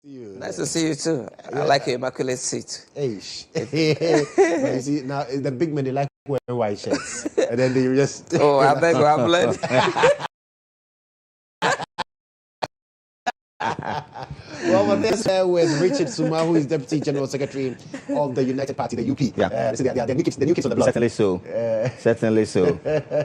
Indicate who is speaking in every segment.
Speaker 1: Nice to see you too. I like your immaculate seat.
Speaker 2: You see, now the big men, they like wearing white shirts. And then they just...
Speaker 1: Oh, I beg you, I'm learning.
Speaker 2: Well, we're there with Richard Suma, who is Deputy General Secretary of the United Party, the UP.
Speaker 3: Yeah.
Speaker 2: So they are the new kids on the block.
Speaker 3: Certainly so. Certainly so.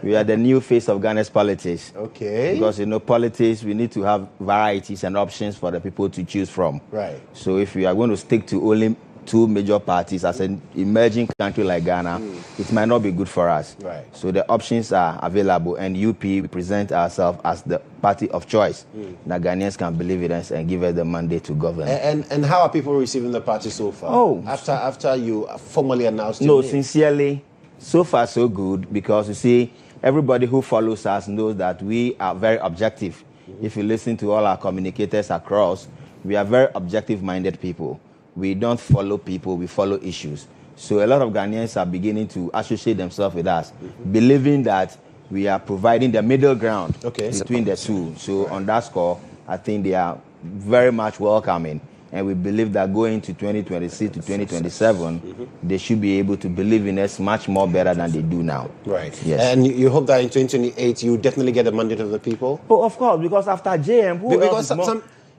Speaker 3: We are the new face of Ghana's politics.
Speaker 2: Okay.
Speaker 3: Because, politics, we need to have varieties and options for the people to choose from.
Speaker 2: Right.
Speaker 3: So if we are going to stick to only two major parties as an emerging country like Ghana, it might not be good for us.
Speaker 2: Right.
Speaker 3: So the options are available, and UP, we present ourselves as the party of choice that Ghanaians can believe in us and give us the mandate to govern.
Speaker 2: And how are people receiving the party so far?
Speaker 3: Oh.
Speaker 2: After you formally announced
Speaker 3: No,
Speaker 2: your name?
Speaker 3: sincerely, so far so good, because you see, everybody who follows us knows that we are very objective. If you listen to all our communicators across, we are very objective-minded people. We don't follow people, we follow issues. So a lot of Ghanaians are beginning to associate themselves with us, believing that we are providing the middle ground between the two. So on that score, I think they are very much welcoming. And we believe that going to 2026 to 2027, they should be able to believe in us much more better than they do now.
Speaker 2: Right.
Speaker 3: Yes.
Speaker 2: And you hope that in 2028, you definitely get the mandate of the people?
Speaker 3: Oh, of course, because after JM,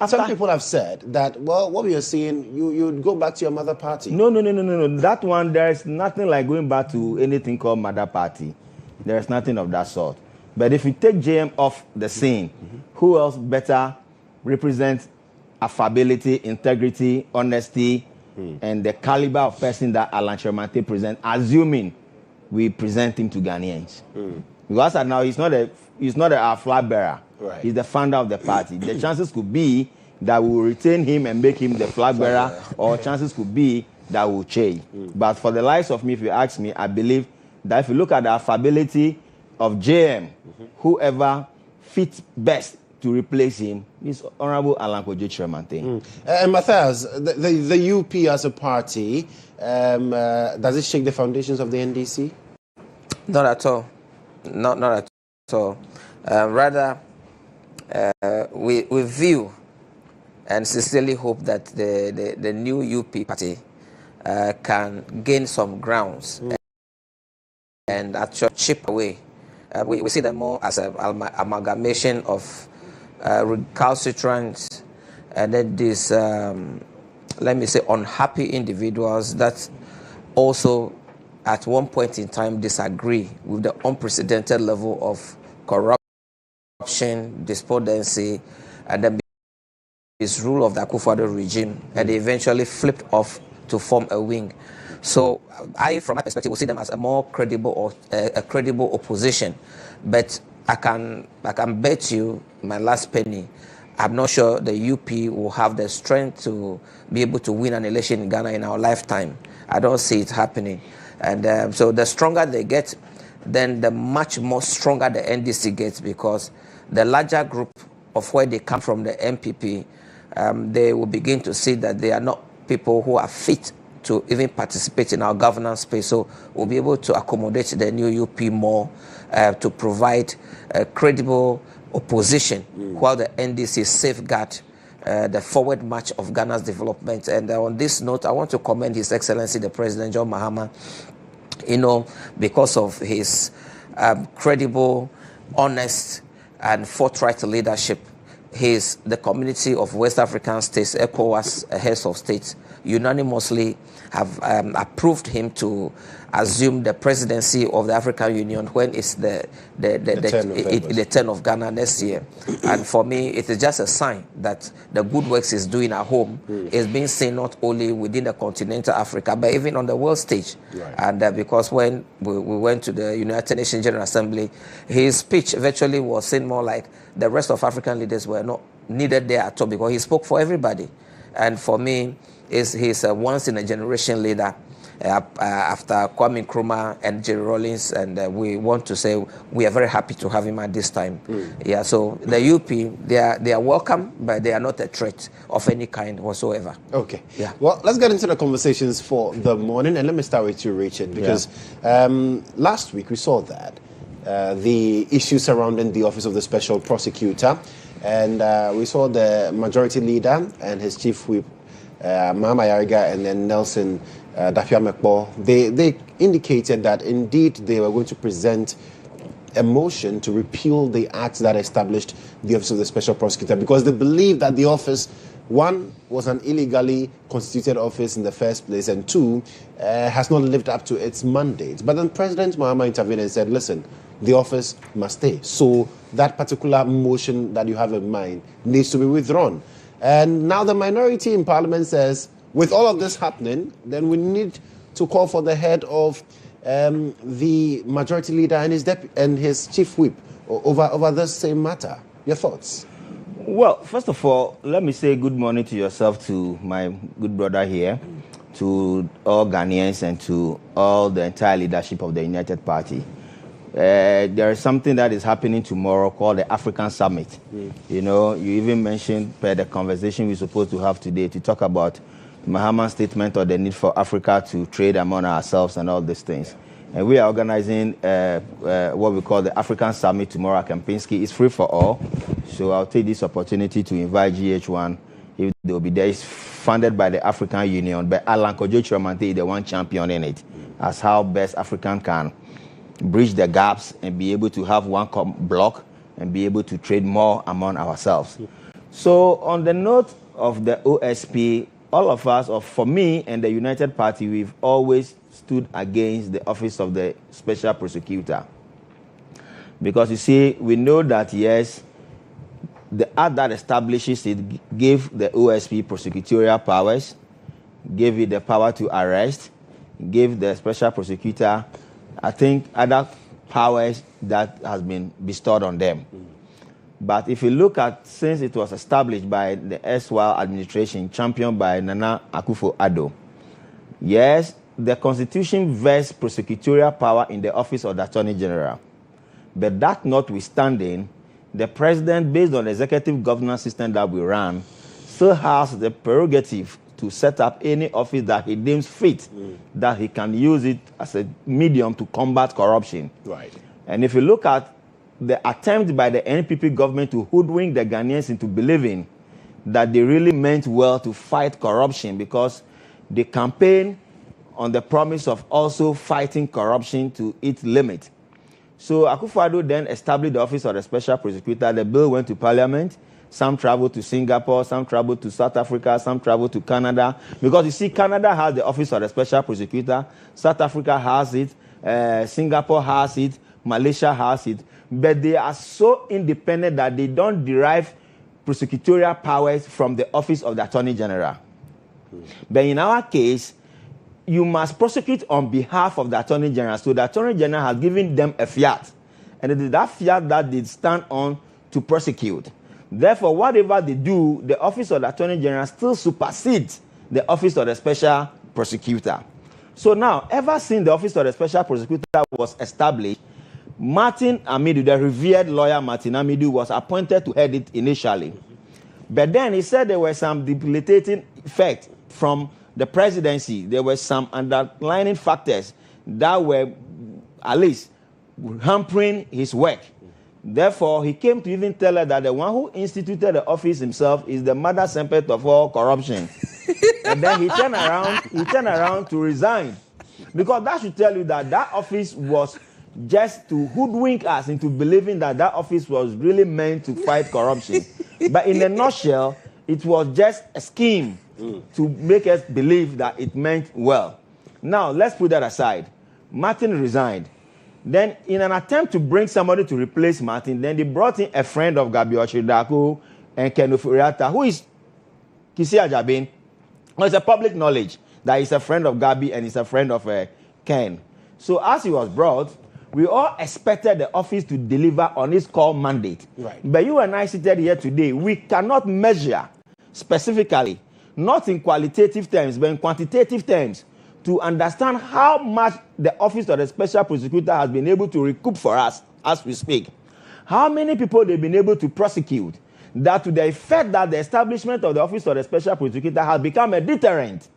Speaker 2: Some people have said that, well, what we are seeing, you'd go back to your mother party.
Speaker 3: No. That one, there is nothing like going back to anything called mother party. There is nothing of that sort. But if you take JM off the scene, who else better represents affability, integrity, honesty, and the caliber of person that Alan Chermate presents, assuming we present him to Ghanaians. Because now he's not our flag bearer.
Speaker 2: Right.
Speaker 3: He's the founder of the party. The chances could be that we will retain him and make him the flag bearer, or chances could be that we'll change. But for the likes of me, if you ask me, I believe that if you look at the affability of JM, whoever fits best to replace him is Honorable Alan Kodjo Chermate.
Speaker 2: And Matthias, the UP as a party, does it shake the foundations of the NDC?
Speaker 1: Not at all. Not at all. Rather, we view and sincerely hope that the new UP party can gain some grounds and actually chip away. We see them more as an amalgamation of recalcitrant and then these, let me say, unhappy individuals that also at one point in time disagree with the unprecedented level of corruption, despondency, and the misrule of the Akufo-Addo regime, and they eventually flipped off to form a wing. So I, from my perspective, will see them as a more credible or a credible opposition. But I can bet you my last penny, I'm not sure the UP will have the strength to be able to win an election in Ghana in our lifetime. I don't see it happening. And so the stronger they get, then the much more stronger the NDC gets, because the larger group of where they come from, the MPP, they will begin to see that they are not people who are fit to even participate in our governance space. So we'll be able to accommodate the new UP more to provide a credible opposition while the NDC safeguard the forward march of Ghana's development. And on this note, I want to commend His Excellency the President John Mahama, because of his credible, honest, and forthright leadership. The community of West African states, ECOWAS heads of states, unanimously have approved him to assume the presidency of the African Union when it's the 10th of Ghana next year. And for me, it is just a sign that the good works he's doing at home is being seen not only within the continental Africa, but even on the world stage. Right. And because when we went to the United Nations General Assembly, his speech virtually was seen more like the rest of African leaders were not needed there at all, because he spoke for everybody. And for me, he's a once-in-a-generation leader after Kwame Nkrumah and Jerry Rawlings, and we want to say we are very happy to have him at this time. Yeah, so the UP, they are welcome, but they are not a threat of any kind whatsoever.
Speaker 2: Okay.
Speaker 1: Yeah.
Speaker 2: Well, let's get into the conversations for the morning, and let me start with you, Richard, because last week we saw that the issue surrounding the Office of the Special Prosecutor And we saw the majority leader and his chief whip, Mahama Yariga, and then Nelson Dafiamekbo. They indicated that indeed they were going to present a motion to repeal the act that established the Office of the Special Prosecutor, because they believe that the office, one, was an illegally constituted office in the first place, and two, has not lived up to its mandate. But then President Mahama intervened and said, listen, the office must stay. So that particular motion that you have in mind needs to be withdrawn. And now the minority in Parliament says, with all of this happening, then we need to call for the head of the majority leader and his chief whip over this same matter. Your thoughts?
Speaker 3: Well, first of all, let me say good morning to yourself, to my good brother here, to all Ghanaians, and to all the entire leadership of the United Party. There is something that is happening tomorrow called the African Summit. You know, you even mentioned the conversation we're supposed to have today to talk about Mahama's statement on the need for Africa to trade among ourselves and all these things. And we are organizing what we call the African Summit tomorrow at Kempinski. It's free for all. So I'll take this opportunity to invite GHOne. If they will be there. It's funded by the African Union, but Alan Kodjo is the one champion in it, as how best African can bridge the gaps and be able to have one block and be able to trade more among ourselves. So on the note of the OSP, all of us, or for me and the United Party, we've always stood against the Office of the Special Prosecutor. Because you see, we know that, yes, the act that establishes it gave the OSP prosecutorial powers, gave it the power to arrest, gave the Special Prosecutor, I think, other powers that has been bestowed on them. But if you look at, since it was established by the erstwhile administration, championed by Nana Akufo-Addo, yes, the Constitution vests prosecutorial power in the Office of the Attorney General. But that notwithstanding, the President, based on the executive governance system that we run, still has the prerogative to set up any office that he deems fit, that he can use it as a medium to combat corruption.
Speaker 2: Right.
Speaker 3: And if you look at the attempt by the NPP government to hoodwink the Ghanaians into believing that they really meant well to fight corruption, because they campaign on the promise of also fighting corruption to its limit. So Akufo-Addo then established the Office of the Special Prosecutor. The bill went to Parliament. Some traveled to Singapore, some traveled to South Africa, some traveled to Canada. Because you see, Canada has the Office of the Special Prosecutor, South Africa has it, Singapore has it, Malaysia has it. But they are so independent that they don't derive prosecutorial powers from the Office of the Attorney General. But in our case, you must prosecute on behalf of the Attorney General. So the Attorney General has given them a fiat. And it is that fiat that they stand on to prosecute. Therefore, whatever they do, the Office of the Attorney General still supersedes the Office of the Special Prosecutor. So now, ever since the Office of the Special Prosecutor was established, Martin Amidu, the revered lawyer Martin Amidu, was appointed to head it initially. But then he said there were some debilitating effects from the presidency. There were some underlying factors that were, at least, hampering his work. Therefore, he came to even tell her that the one who instituted the office himself is the mother semper of all corruption. And then he turned around to resign. Because that should tell you that that office was just to hoodwink us into believing that that office was really meant to fight corruption. But in a nutshell, it was just a scheme to make us believe that it meant well. Now, let's put that aside. Martin resigned. Then, in an attempt to bring somebody to replace Martin, then they brought in a friend of Gabi Oshidako and Ken Ofuriatta, who is Kisi Ajabin. Well, it's a public knowledge that he's a friend of Gabi and he's a friend of Ken. So as he was brought, we all expected the office to deliver on its core mandate.
Speaker 2: Right.
Speaker 3: But you and I seated here today, we cannot measure specifically, not in qualitative terms, but in quantitative terms, to understand how much the Office of the Special Prosecutor has been able to recoup for us as we speak. How many people they've been able to prosecute, that to the effect that the establishment of the Office of the Special Prosecutor has become a deterrent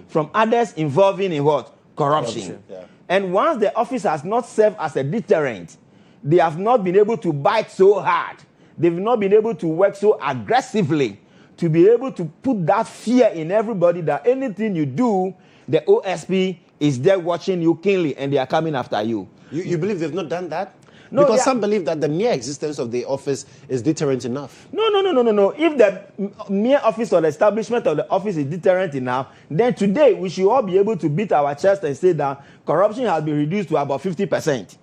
Speaker 3: from others involving in what? Corruption.
Speaker 2: Yeah.
Speaker 3: And once the office has not served as a deterrent, they have not been able to bite so hard they've not been able to work so aggressively to be able to put that fear in everybody that anything you do, the OSP is there watching you keenly and they are coming after you.
Speaker 2: You believe they've not done that?
Speaker 3: No,
Speaker 2: because some believe that the mere existence of the office is deterrent enough.
Speaker 3: No. If the mere office or the establishment of the office is deterrent enough, then today we should all be able to beat our chest and say that corruption has been reduced to about 50%.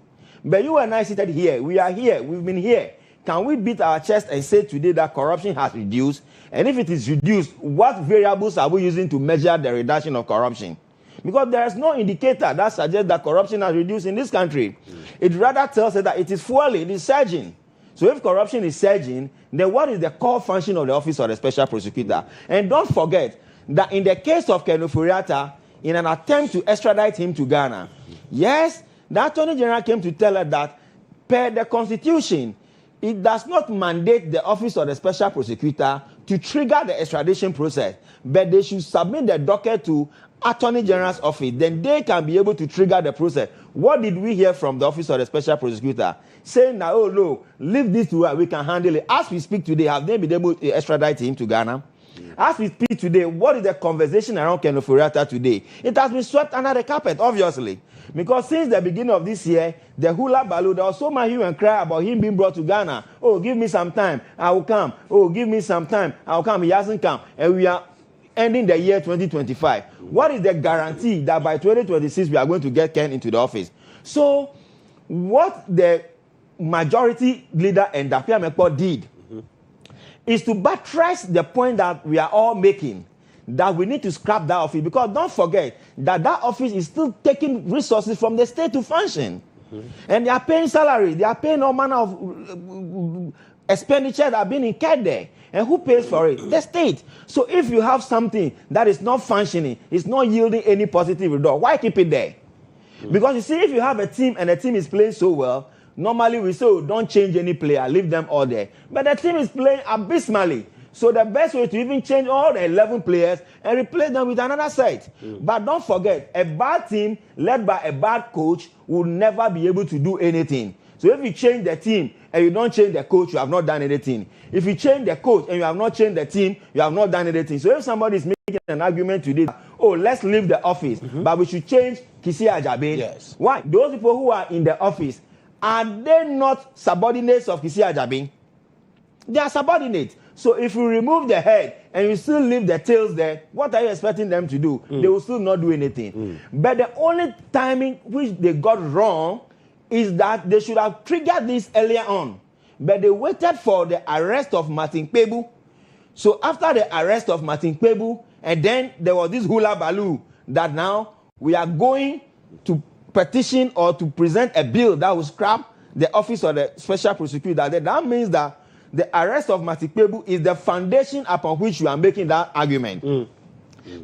Speaker 3: But you and I seated here, we are here, we've been here. Can we beat our chest and say today that corruption has reduced? And if it is reduced, what variables are we using to measure the reduction of corruption? Because there is no indicator that suggests that corruption has reduced in this country. It rather tells us that it is fueling, it is surging. So if corruption is surging, then what is the core function of the office of the special prosecutor? And don't forget that in the case of Ken Ofori-Atta, in an attempt to extradite him to Ghana, yes, the Attorney General came to tell us that per the Constitution, it does not mandate the office of the special prosecutor to trigger the extradition process, but they should submit the docket to Attorney General's office, then they can be able to trigger the process. What did we hear from the office of the special prosecutor? Saying that, oh no, leave this to us, we can handle it. As we speak today, have they been able to extradite him to Ghana? As we speak today, what is the conversation around Ken Ofori-Atta today? It has been swept under the carpet, obviously. Because since the beginning of this year, the hula baloo, there was so much hue and cry about him being brought to Ghana. Oh, give me some time, I will come. Oh, give me some time, I will come. He hasn't come. And we are ending the year 2025. What is the guarantee that by 2026 we are going to get Ken into the office? So what the majority leader and Dapia Mekpo did is to buttress the point that we are all making, that we need to scrap that office, because don't forget that that office is still taking resources from the state to function. And they are paying salary, they are paying all manner of expenditure that are being incurred there. And who pays for it? The state. So if you have something that is not functioning, it's not yielding any positive result, why keep it there? Because you see, if you have a team and the team is playing so well, normally we say, oh, don't change any player, leave them all there. But the team is playing abysmally. So the best way to even change all the 11 players and replace them with another set. But don't forget, a bad team led by a bad coach will never be able to do anything. So if you change the team and you don't change the coach, you have not done anything. If you change the coach and you have not changed the team, you have not done anything. So if somebody is making an argument today, oh, let's leave the office, but we should change Kisi Ajabe.
Speaker 2: Yes.
Speaker 3: Why? Those people who are in the office, are they not subordinates of Kisi Ajabe? They are subordinates. So if you remove the head and you still leave the tails there, what are you expecting them to do? They will still not do anything. But the only timing which they got wrong is that they should have triggered this earlier on. But they waited for the arrest of Martin Kpebu. So after the arrest of Martin Kpebu, and then there was this hula baloo that now we are going to petition or to present a bill that will scrap the office of the special prosecutor. That means that the arrest of Martin Kpebu is the foundation upon which you are making that argument.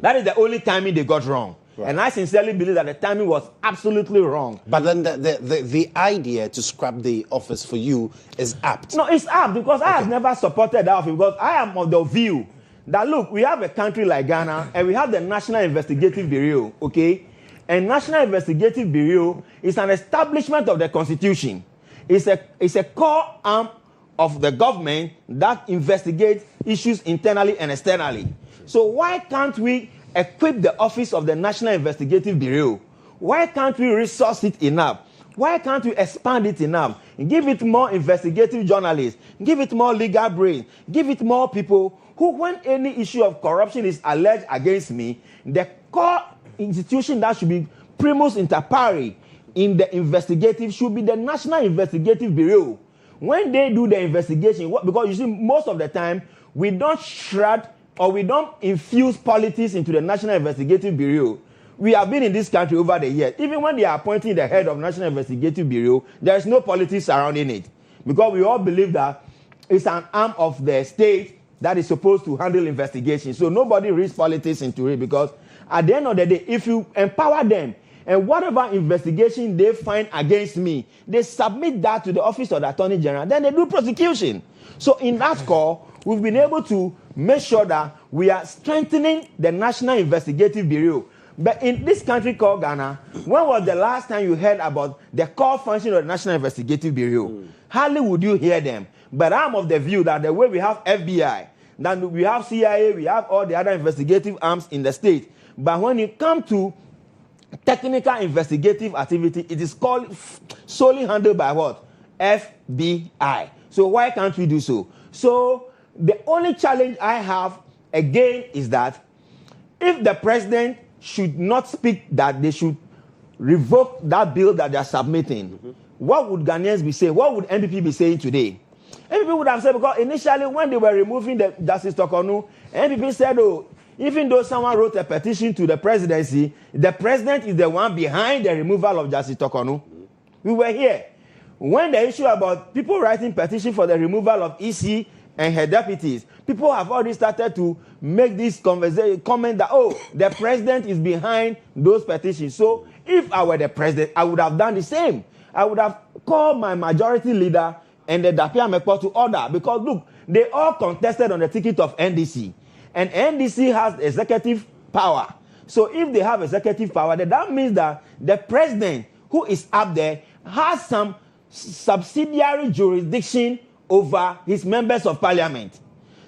Speaker 3: That is the only timing they got wrong. Right. And I sincerely believe that the timing was absolutely wrong.
Speaker 2: But then the idea to scrap the office for you is apt.
Speaker 3: No, it's apt because I have never supported that office, because I am of the view that, look, we have a country like Ghana and we have the National Investigative Bureau, okay? And National Investigative Bureau is an establishment of the Constitution. It's a core arm of the government that investigates issues internally and externally. So why can't we equip the office of the National Investigative Bureau? Why can't we resource it enough? Why can't we expand it enough? Give it more investigative journalists. Give it more legal brains. Give it more people who, when any issue of corruption is alleged against me, the core institution that should be primus inter pares in the investigative should be the National Investigative Bureau. When they do the investigation, because you see, most of the time, we don't shred or we don't infuse politics into the National Investigative Bureau. We have been in this country over the years. Even when they are appointing the head of National Investigative Bureau, there is no politics surrounding it. Because we all believe that it's an arm of the state that is supposed to handle investigations. So nobody reads politics into it, because at the end of the day, if you empower them, and whatever investigation they find against me, they submit that to the office of the Attorney General, then they do prosecution. So in that call, we've been able to make sure that we are strengthening the National Investigative Bureau. But in this country called Ghana, when was the last time you heard about the core function of the National Investigative Bureau? Hardly would you hear them. But I'm of the view that the way we have FBI, then we have CIA, we have all the other investigative arms in the state. But when it comes to technical investigative activity, it is called solely handled by what? FBI. So why can't we do so? So the only challenge I have again is that if the president should not speak that they should revoke that bill that they are submitting, what would Ghanaians be saying? What would NPP be saying today? NPP would have said, because initially when they were removing the Justice Tokonu, NPP said, oh, even though someone wrote a petition to the presidency, the president is the one behind the removal of Justice Tokonu. We were here. When the issue about people writing petition for the removal of EC and her deputies, people have already started to make this comment that, oh, the president is behind those petitions. So if I were the president, I would have done the same. I would have called my majority leader and the Dapia Mekpo to order, because look, they all contested on the ticket of NDC. And NDC has executive power. So if they have executive power, then that means that the president who is up there has some subsidiary jurisdiction over his members of parliament.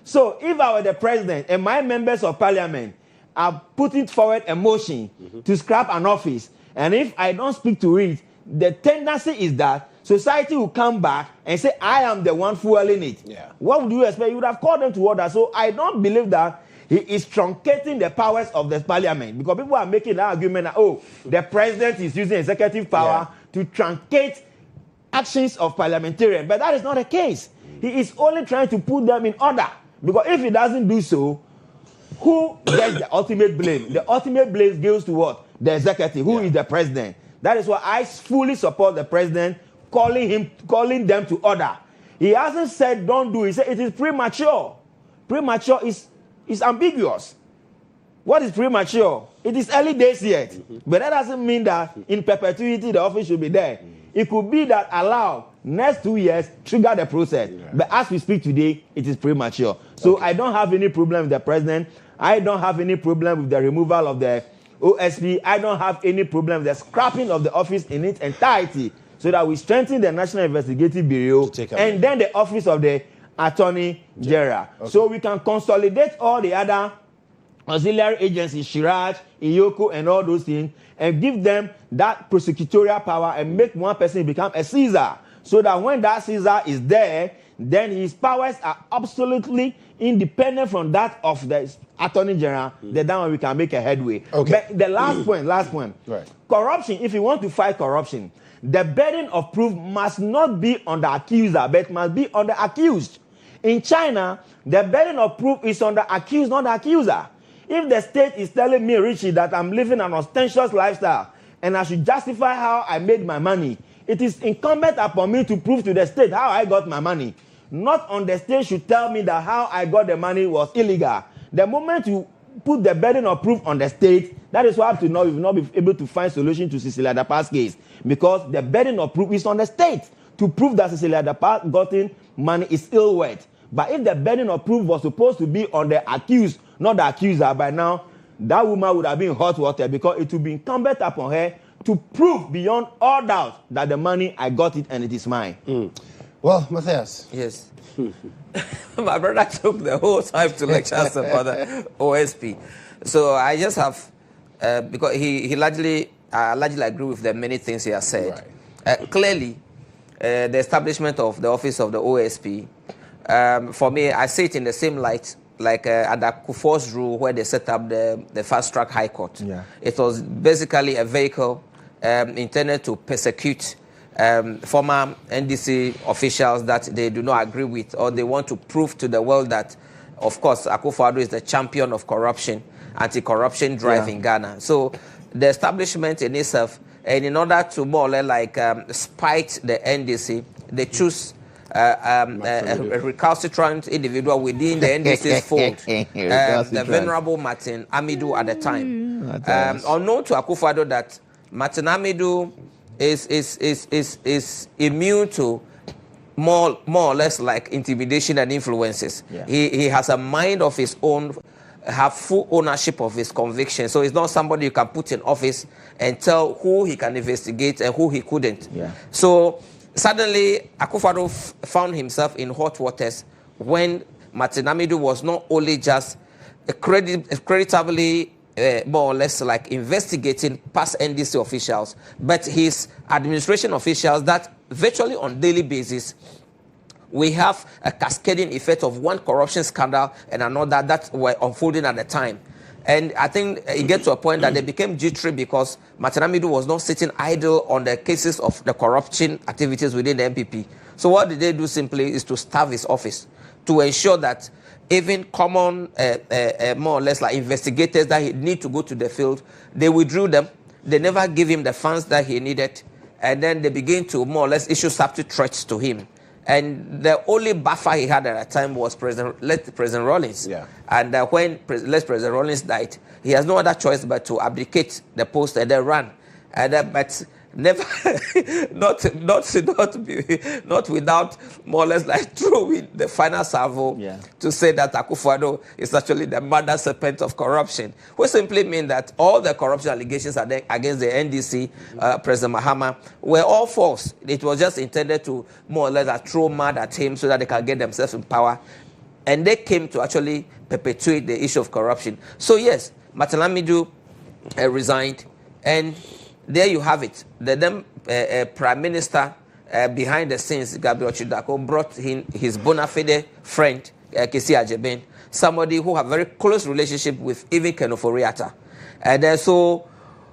Speaker 3: So if I were the president and my members of parliament are putting forward a motion to scrap an office, and if I don't speak to it, the tendency is that society will come back and say, I am the one fueling it.
Speaker 2: Yeah.
Speaker 3: What would you expect? You would have called them to order. So I don't believe that he is truncating the powers of the parliament, because people are making that argument that, oh, the president is using executive power to truncate actions of parliamentarians. But that is not the case. He is only trying to put them in order. Because if he doesn't do so, who gets the ultimate blame? The ultimate blame goes to what? The executive, who is the president. That is why I fully support the president calling them to order. He hasn't said don't do it. He said it is premature. Premature is ambiguous. What is premature? It is early days yet. But that doesn't mean that in perpetuity the office should be there. It could be that allow next 2 years, trigger the process. But as we speak today, it is premature. So I don't have any problem with the president. I don't have any problem with the removal of the OSP. I don't have any problem with the scrapping of the office in its entirety, so that we strengthen the National Investigative Bureau and then the office of the Attorney General. So we can consolidate all the other auxiliary agencies, Shiraj, Iyoko, and all those things, and give them that prosecutorial power and make one person become a Caesar, so that when that Caesar is there, then his powers are absolutely independent from that of the Attorney General. Then that one we can make a headway. But the last point,
Speaker 2: right.
Speaker 3: Corruption, if you want to fight corruption, the burden of proof must not be on the accuser, but must be on the accused. In China, the burden of proof is on the accused, not the accuser. If the state is telling me, Richie, that I'm living an ostentatious lifestyle and I should justify how I made my money, it is incumbent upon me to prove to the state how I got my money. Not on the state should tell me that how I got the money was illegal. The moment you put the burden of proof on the state, that is why up to now we've not been able to find solution to Cecilia Dapa's case, because the burden of proof is on the state to prove that Cecilia Dapa gotten money is ill worth. But if the burden of proof was supposed to be on the accused, not the accuser, by now that woman would have been in hot water, because it would be incumbent upon her to prove beyond all doubt that the money, I got it and it is mine.
Speaker 2: Well, Matthias.
Speaker 1: Yes. My brother took the whole time to lecture us about the OSP. So I just have, because he largely agree with the many things he has said. Right. Clearly, the establishment of the office of the OSP, for me, I see it in the same light like under Kufuor's rule, where they set up the fast-track high court. Yeah. It was basically a vehicle intended to persecute former NDC officials that they do not agree with, or they want to prove to the world that, of course, Akufo-Addo is the champion of corruption, anti-corruption drive in Ghana. So the establishment in itself, and in order to more or less like spite the NDC, they choose a recalcitrant individual within the NDC's fold, the venerable Martin Amidu at the time. Unknown to Akufo-Addo that Martin Amidu is immune to more or less like intimidation and influences. Yeah. He has a mind of his own, have full ownership of his conviction. So he's not somebody you can put in office and tell who he can investigate and who he couldn't. Yeah. So suddenly, Akufo-Addo found himself in hot waters when Martin Amidu was not only just creditably more or less like investigating past NDC officials, but his administration officials that virtually on daily basis we have a cascading effect of one corruption scandal and another that were unfolding at the time. And I think it gets to a point that they became jittery because Martin Amidu was not sitting idle on the cases of the corruption activities within the MPP. So what did they do simply is to starve his office to ensure that even common, more or less like investigators that he need to go to the field, they withdrew them. They never gave him the funds that he needed. And then they began to more or less issue subtle threats to him. And the only buffer he had at that time was President Rawlings.
Speaker 2: Yeah.
Speaker 1: And when President Rawlings died, he has no other choice but to abdicate the post and then run. And but never, not without more or less like throwing the final salvo to say that Akufo-Addo is actually the mother serpent of corruption, which simply means that all the corruption allegations against the NDC, President Mahama, were all false. It was just intended to more or less throw mud at him so that they can get themselves in power. And they came to actually perpetuate the issue of corruption. So yes, Martin Amidu resigned, and there you have it. The then Prime Minister behind the scenes, Gabriel Chidako, brought in his bona fide friend, Kesi Ajeben, somebody who have very close relationship with even Ken Ofori-Atta. And so,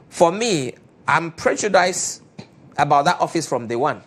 Speaker 1: for me, I'm prejudiced about that office from day one.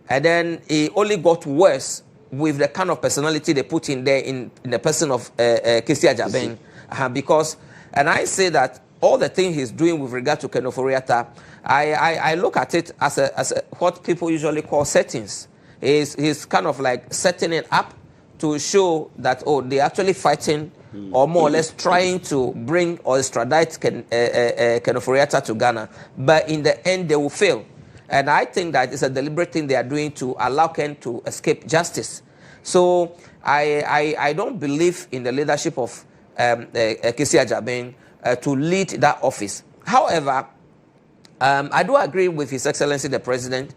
Speaker 1: And then it only got worse with the kind of personality they put in there in the person of Kesi Ajeben. Because, and I say that all the things he's doing with regard to Ken Ofori-Atta, I look at it as what people usually call settings. He's kind of like setting it up to show that, oh, they're actually fighting or more or less trying to bring or extradite Ken Ofori-Atta to Ghana. But in the end, they will fail. And I think that it's a deliberate thing they are doing to allow Ken to escape justice. So I don't believe in the leadership of Kesi Ajeben to lead that office. However, I do agree with His Excellency the President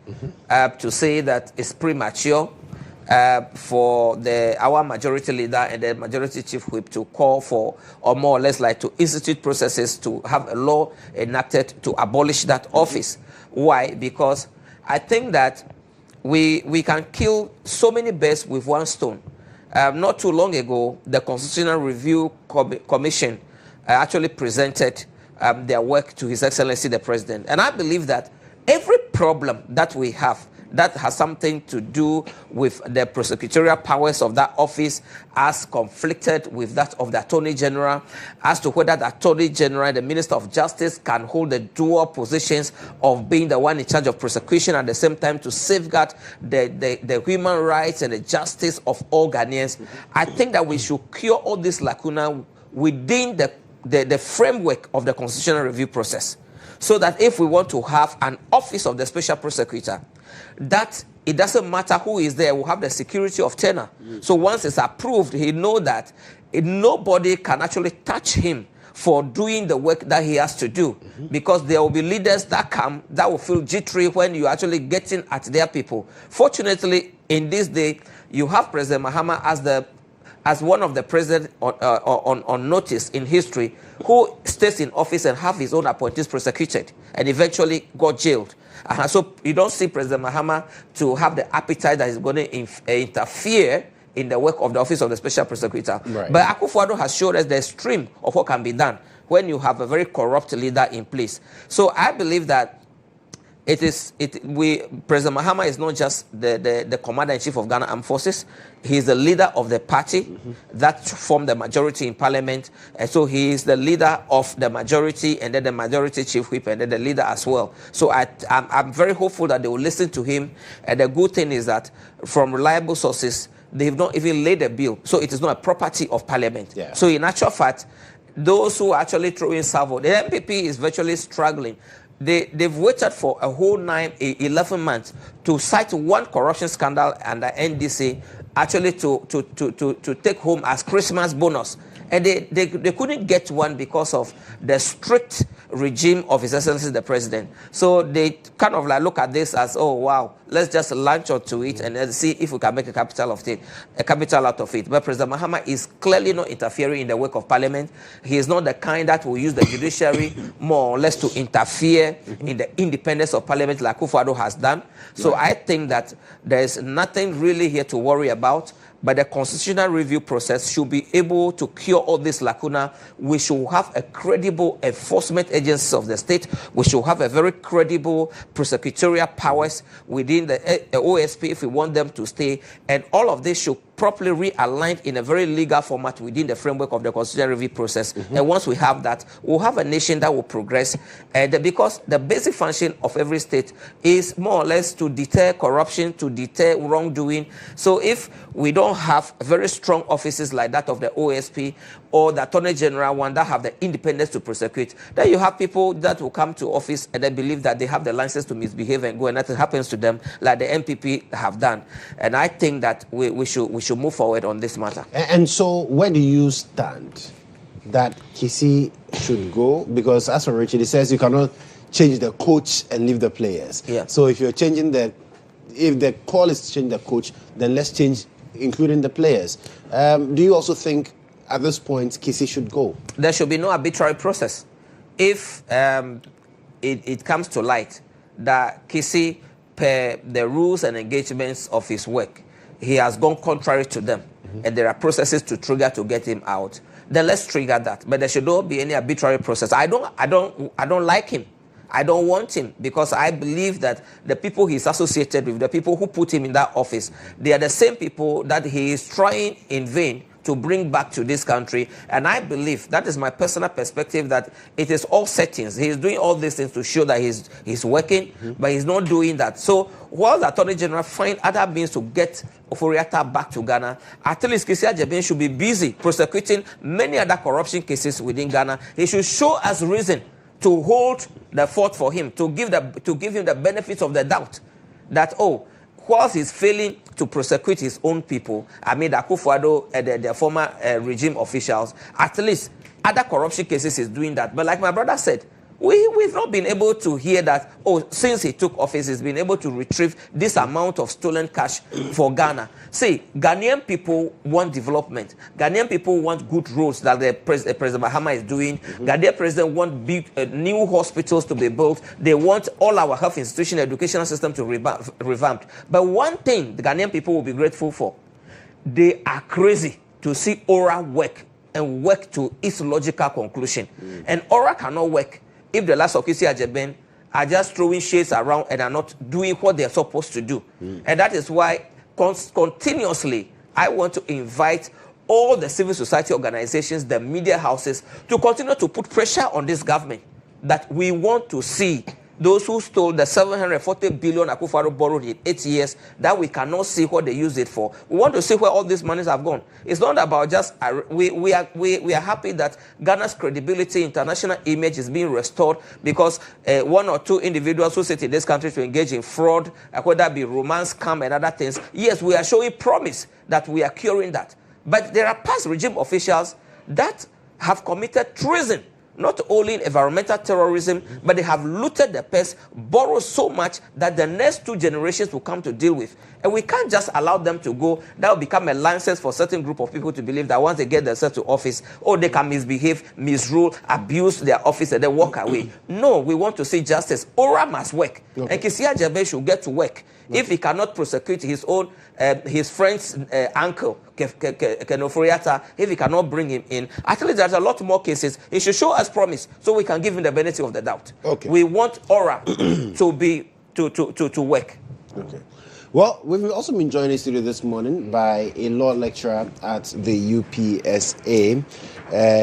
Speaker 1: to say that it's premature for our majority leader and the majority chief whip to call for, or more or less like to institute processes to have a law enacted to abolish that office. Why? Because I think that we can kill so many birds with one stone. Not too long ago, the Constitutional Review Commission actually presented their work to His Excellency the President. And I believe that every problem that we have that has something to do with the prosecutorial powers of that office as conflicted with that of the Attorney General, as to whether the Attorney General, the Minister of Justice, can hold the dual positions of being the one in charge of prosecution at the same time to safeguard the human rights and the justice of all Ghanaians. I think that we should cure all this lacuna within the framework of the constitutional review process, so that if we want to have an office of the special prosecutor, that it doesn't matter who is there, we'll have the security of tenure. So once it's approved, he know that nobody can actually touch him for doing the work that he has to do, because there will be leaders that come that will feel jittery when you're actually getting at their people. Fortunately, in this day, you have President Mahama as one of the presidents on notice in history who stays in office and have his own appointees prosecuted and eventually got jailed. So you don't see President Mahama to have the appetite that is going to interfere in the work of the Office of the Special Prosecutor.
Speaker 2: Right.
Speaker 1: But Akufo-Addo has showed us the stream of what can be done when you have a very corrupt leader in place. So I believe that President Mahama is not just the commander-in-chief of Ghana Armed Forces. He is the leader of the party that formed the majority in parliament. And so he is the leader of the majority, and then the majority chief whip, and then the leader as well. So I'm very hopeful that they will listen to him. And the good thing is that from reliable sources, they have not even laid a bill. So it is not a property of parliament.
Speaker 2: Yeah.
Speaker 1: So in actual fact, those who are actually throwing salvo, the MPP is virtually struggling. They've waited for a whole 11 months to cite one corruption scandal under NDC, actually to take home as Christmas bonus. And they couldn't get one because of the strict regime of His Excellency the President. So they kind of like look at this as, oh wow, let's just launch onto it and then see if we can make a capital out of it. But President Mahama is clearly not interfering in the work of Parliament. He is not the kind that will use the judiciary more or less to interfere in the independence of Parliament like Akufo-Addo has done. So I think that there is nothing really here to worry about. But the constitutional review process should be able to cure all this lacuna. We should have a credible enforcement agency of the state. We should have a very credible prosecutorial powers within the OSP if we want them to stay. And all of this should properly realigned in a very legal format within the framework of the constitutional review process. And once we have that, we'll have a nation that will progress. And because the basic function of every state is more or less to deter corruption, to deter wrongdoing. So if we don't have very strong offices like that of the OSP or the Attorney General one that have the independence to prosecute, then you have people that will come to office and they believe that they have the license to misbehave and go, and nothing happens to them like the MPP have done. And I think that we should move forward on this matter.
Speaker 2: And so where do you stand that Kissi should go? Because as for Richard, he says you cannot change the coach and leave the players.
Speaker 1: Yeah.
Speaker 2: So if you're changing if the call is to change the coach, then let's change including the players. Do you also think at this point Kissi should go? There
Speaker 1: should be no arbitrary process. If it comes to light that Kissi, per the rules and engagements of his work, he has gone contrary to them, and there are processes to trigger to get him out, then let's trigger that. But there should not be any arbitrary process. I don't like him. I don't want him, because I believe that the people he's associated with, the people who put him in that office, they are the same people that he is trying in vain to bring back to this country. And I believe, that is my personal perspective, that it is all settings. He's doing all these things to show that he's working, but he's not doing that. So while the Attorney General find other means to get Ofori-Atta back to Ghana, at least Kissi Agyebeng should be busy prosecuting many other corruption cases within Ghana. He should show us reason to hold the fort for him, to give him the benefits of the doubt that, whilst he's failing to prosecute his own people, I mean, the Akufo-Addo, the former regime officials, at least other corruption cases is doing that. But like my brother said, we've not been able to hear that, since he took office, he's been able to retrieve this amount of stolen cash for Ghana. See, Ghanaian people want development. Ghanaian people want good roads that President Mahama is doing. Ghanaian president want big new hospitals to be built. They want all our health institution, educational system to revamp. But one thing the Ghanaian people will be grateful for, they are crazy to see ORA work and work to its logical conclusion. And ORA cannot work if the last of Kissi Agyebeng are just throwing shades around and are not doing what they are supposed to do. And that is why continuously I want to invite all the civil society organizations, the media houses, to continue to put pressure on this government, that we want to see those who stole the 740 billion Akufo-Addo borrowed in 8 years, that we cannot see what they use it for. We want to see where all these monies have gone. It's not about just, we are happy that Ghana's credibility, international image is being restored because one or two individuals who sit in this country to engage in fraud, whether it be romance, scam and other things. Yes, we are showing promise that we are curing that. But there are past regime officials that have committed treason, not only in environmental terrorism, but they have looted the purse, borrowed so much that the next 2 generations will come to deal with. And we can't just allow them to go. That will become a license for a certain group of people to believe that once they get themselves to office, they can misbehave, misrule, abuse their office, and then walk away. No, we want to see justice. ORA must work. Okay. And Kissi Agyebeng should get to work. Okay. If he cannot prosecute his own, his friend's uncle, Ofori-Atta, if he cannot bring him in, actually there's a lot more cases. He should show us promise so we can give him the benefit of the doubt. Okay. We want ORA to work.
Speaker 2: Okay. Well, we've also been joined in the studio this morning by a law lecturer at the UPSA.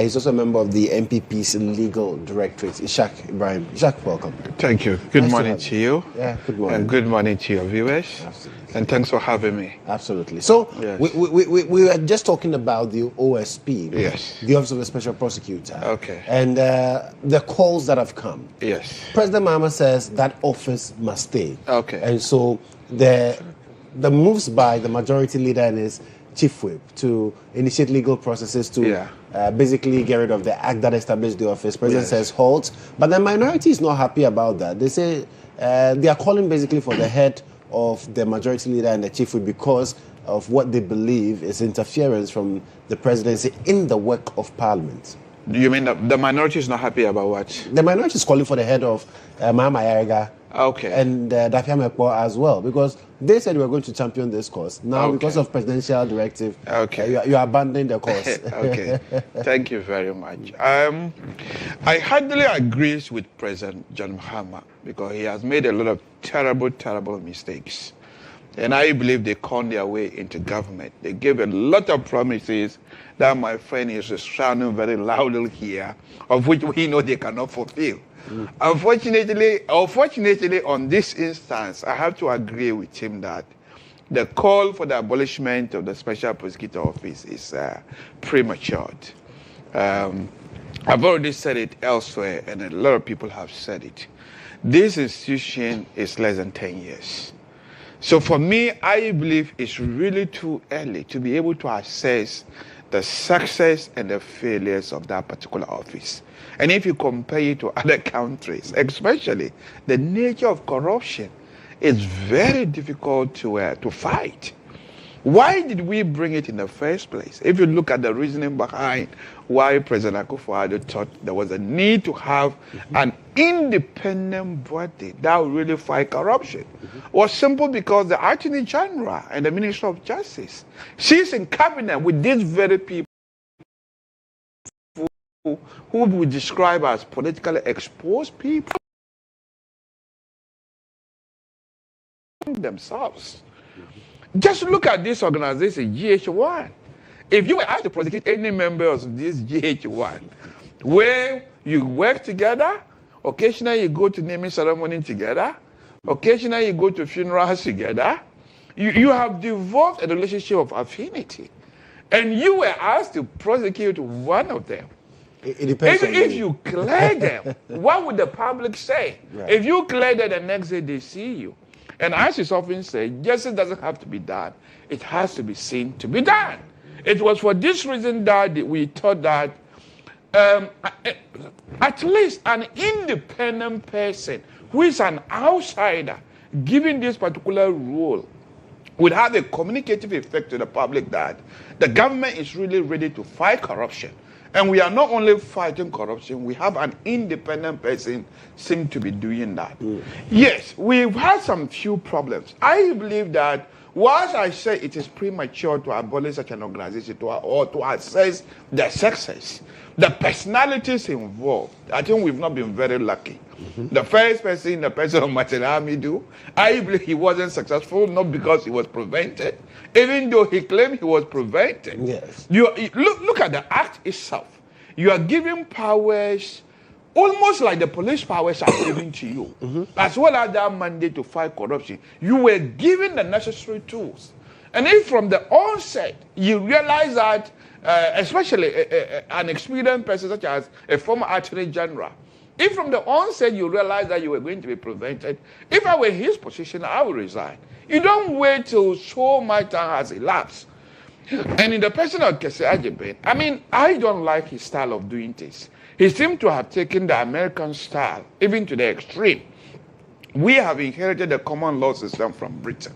Speaker 2: He's also a member of the MPP's legal directorate, Ishaq Ibrahim. Ishaq, welcome.
Speaker 4: Thank you. Good morning to you.
Speaker 2: Yeah, good morning.
Speaker 4: And good morning to your viewers.
Speaker 2: Absolutely.
Speaker 4: And thanks for having me.
Speaker 2: Absolutely. So,
Speaker 4: yes.
Speaker 2: we were just talking about the OSP.
Speaker 4: Yes.
Speaker 2: The Office of the Special Prosecutor.
Speaker 4: Okay.
Speaker 2: And the calls that have come.
Speaker 4: Yes.
Speaker 2: President Mahama says that office must stay.
Speaker 4: Okay.
Speaker 2: And so the moves by the majority leader and his chief whip to initiate legal processes to basically get rid of the act that established the office. President says halt, but the minority is not happy about that. They say they are calling basically for the head of the majority leader and the chief whip because of what they believe is interference from the presidency in the work of parliament.
Speaker 4: You mean the minority is not happy about what?
Speaker 2: The minority is calling for the head of Mama Yarga
Speaker 4: Okay.
Speaker 2: and Dafia Mekpo as well, because they said we were going to champion this cause. Now, because of presidential directive, you are abandoning the cause.
Speaker 4: Okay. Thank you very much. I hardly agree with President John Mahama because he has made a lot of terrible mistakes. And I believe they conned their way into government. They gave a lot of promises that my friend is shouting very loudly here, of which we know they cannot fulfill. Unfortunately, on this instance, I have to agree with him that the call for the abolishment of the Special Prosecutor Office is premature. I've already said it elsewhere, and a lot of people have said it. This institution is less than 10 years. So for me, I believe it's really too early to be able to assess the success and the failures of that particular office. And if you compare it to other countries, especially the nature of corruption, it's very difficult to fight. Why did we bring it in the first place? If you look at the reasoning behind why President Akufo-Addo thought there was a need to have an independent body that would really fight corruption, was simple because the Attorney General and the Minister of Justice, she's in cabinet with these very people who we describe as politically exposed people themselves. Just look at this organization, GHOne. If you were asked to prosecute any member of this GHOne, where you work together, occasionally you go to naming ceremony together, occasionally you go to funerals together, you have developed a relationship of affinity. And you were asked to prosecute one of them.
Speaker 2: It depends on
Speaker 4: if you clear them, what would the public say? Right. If you clear them the next day, they see you. And as is often said, justice doesn't have to be done. It has to be seen to be done. It was for this reason that we thought that at least an independent person who is an outsider, given this particular role, would have a communicative effect to the public that the government is really ready to fight corruption. And we are not only fighting corruption, we have an independent person seem to be doing that. Yes, we've had some few problems. I believe that whilst I say it is premature to abolish such an organization or to assess the success, the personalities involved, I think we've not been very lucky. The first person, the person of Martin Hamidu, I believe he wasn't successful, not because he was prevented, even though he claimed he was prevented.
Speaker 2: Yes.
Speaker 4: Look at the act itself. You are giving powers almost like the police powers are given to you, as well as that mandate to fight corruption. You were given the necessary tools. And if from the onset you realize that, especially an experienced person such as a former Attorney General, if from the onset you realize that you were going to be prevented, if I were in his position, I would resign. You don't wait till so much time has elapsed. And in the person of Kese Ajebe, I mean, I don't like his style of doing things. He seemed to have taken the American style, even to the extreme. We have inherited the common law system from Britain.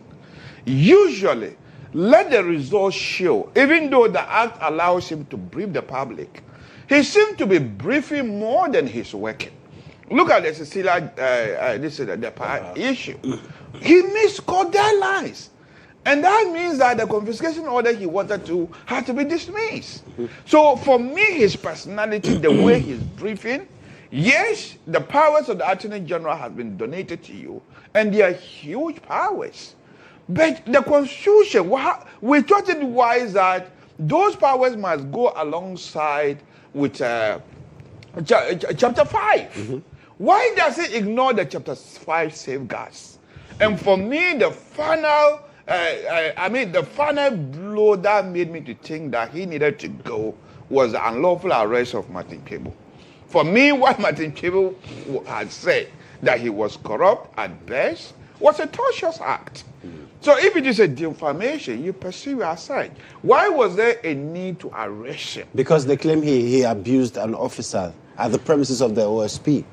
Speaker 4: Usually, let the results show, even though the act allows him to brief the public, he seemed to be briefing more than he's working. Look at the Cecilia issue. He miscalled deadlines. And that means that the confiscation order he wanted to had to be dismissed. So for me, his personality, the way he's briefing, yes, the powers of the Attorney General have been donated to you, and they are huge powers. But the Constitution, we thought it wise that those powers must go alongside with Chapter 5. Why does it ignore the Chapter 5 safeguards? And for me, the final blow that made me to think that he needed to go was the unlawful arrest of Martin Cable. For me, what Martin Cable had said, that he was corrupt at best, was a tortious act. So if it is a defamation, you pursue your side. Why was there a need to arrest him?
Speaker 2: Because they claim he abused an officer at the premises of the OSP.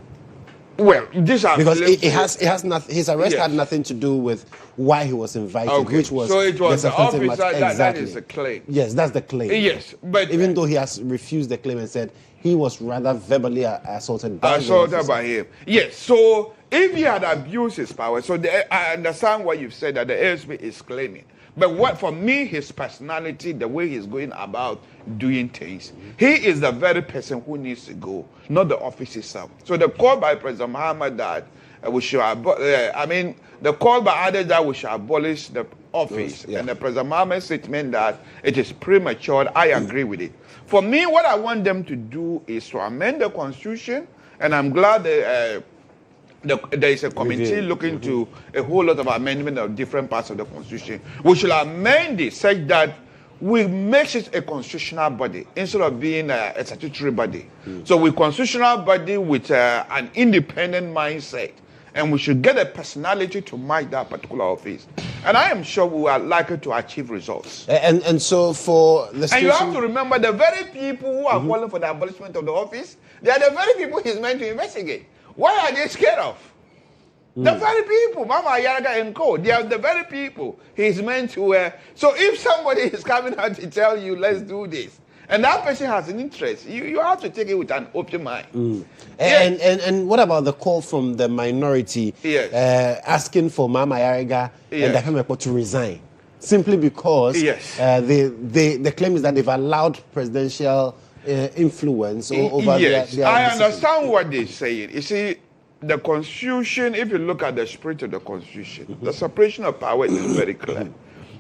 Speaker 4: Well, these are
Speaker 2: because it has nothing. His arrest
Speaker 4: Yes.
Speaker 2: had nothing to do with why he was invited,
Speaker 4: Okay.
Speaker 2: which was
Speaker 4: So it was the
Speaker 2: substantive
Speaker 4: officer
Speaker 2: matter.
Speaker 4: that
Speaker 2: Exactly.
Speaker 4: is the claim.
Speaker 2: Yes, that's the claim.
Speaker 4: Yes, but
Speaker 2: even though he has refused the claim and said he was rather verbally assaulted by
Speaker 4: him. Yes. So if he had abused his power, so I understand what you've said that the ASP is claiming. But what for me, his personality, the way he's going about doing things, he is the very person who needs to go, not the office itself. So the call by President Muhammad that we should, the call by others that we should abolish the office, and the President Muhammad statement that it is premature, I agree with it. For me, what I want them to do is to amend the constitution, and I'm glad there is a committee looking to a whole lot of amendment of different parts of the constitution. We should amend it such that we make it a constitutional body instead of being a statutory body. So we constitutional body with an independent mindset, and we should get a personality to match that particular office. And I am sure we are likely to achieve results.
Speaker 2: And so for the
Speaker 4: and you have to remember the very people who are calling for the abolishment of the office, they are the very people he's meant to investigate. What are they scared of? The very people, Mama Yaraga and Co. They are the very people he's meant to. So if somebody is coming out to tell you, let's do this, and that person has an interest, you have to take it with an open mind.
Speaker 2: And what about the call from the minority asking for Mama Yaraga and Daphne Mekpo to resign? Simply because the claim is that they've allowed presidential influence over their
Speaker 4: I understand what they're saying. You see, the Constitution, if you look at the spirit of the Constitution, the separation of power is very clear.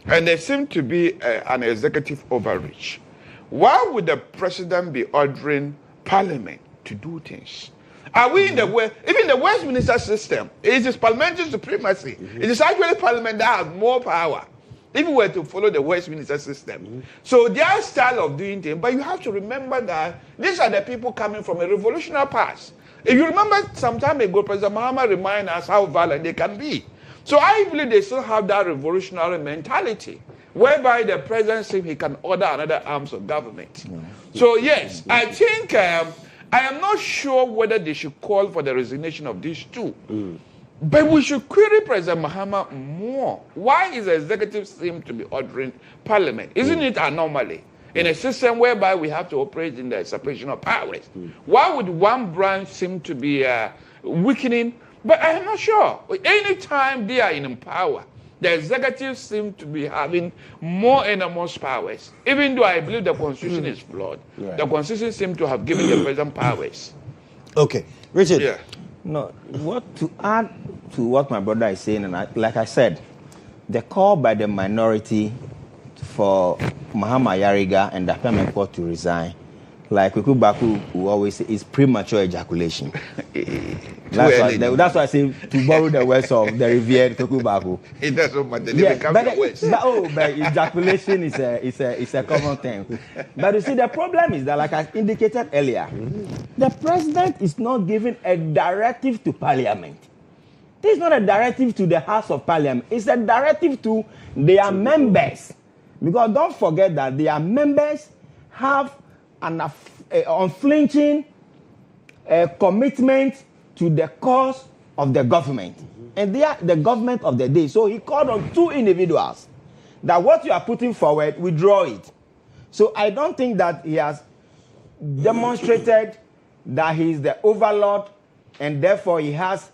Speaker 4: And there seems to be an executive overreach. Why would the president be ordering Parliament to do things? Are we in the West? Even the Westminster system, it is parliamentary supremacy. It is actually Parliament that has more power if we were to follow the Westminster system. So their style of doing things, but you have to remember that these are the people coming from a revolutionary past. If you remember some time ago, President Muhammad reminded us how violent they can be. So I believe they still have that revolutionary mentality, whereby the president says he can order another arms of government. So yes, I think I am not sure whether they should call for the resignation of these two. But we should query President Muhammad more. Why is the executive seem to be ordering Parliament? Isn't it anomaly? In a system whereby we have to operate in the separation of powers. Why would one branch seem to be weakening? But I am not sure. Anytime they are in power, the executive seem to be having more enormous powers. Even though I believe the Constitution is flawed, the Constitution seems to have given the president powers.
Speaker 2: Okay. Richard.
Speaker 4: Yeah.
Speaker 3: No, what to add to what my brother is saying, and like I said, the call by the minority for Mahama Yariga and Daphne Mekpo to resign, like Kuku Baku will always say, is premature ejaculation. That's why I say, to borrow the words of the revered Kuku Baku.
Speaker 4: It doesn't matter. They become the worst.
Speaker 3: But ejaculation is a common thing. But you see, the problem is that, like I indicated earlier, the president is not giving a directive to Parliament. This is not a directive to the House of Parliament. It's a directive to their members. Because don't forget that their members have an unflinching commitment to the cause of the government. And they are the government of the day. So he called on two individuals that what you are putting forward, withdraw it. So I don't think that he has demonstrated that he is the overlord and therefore he has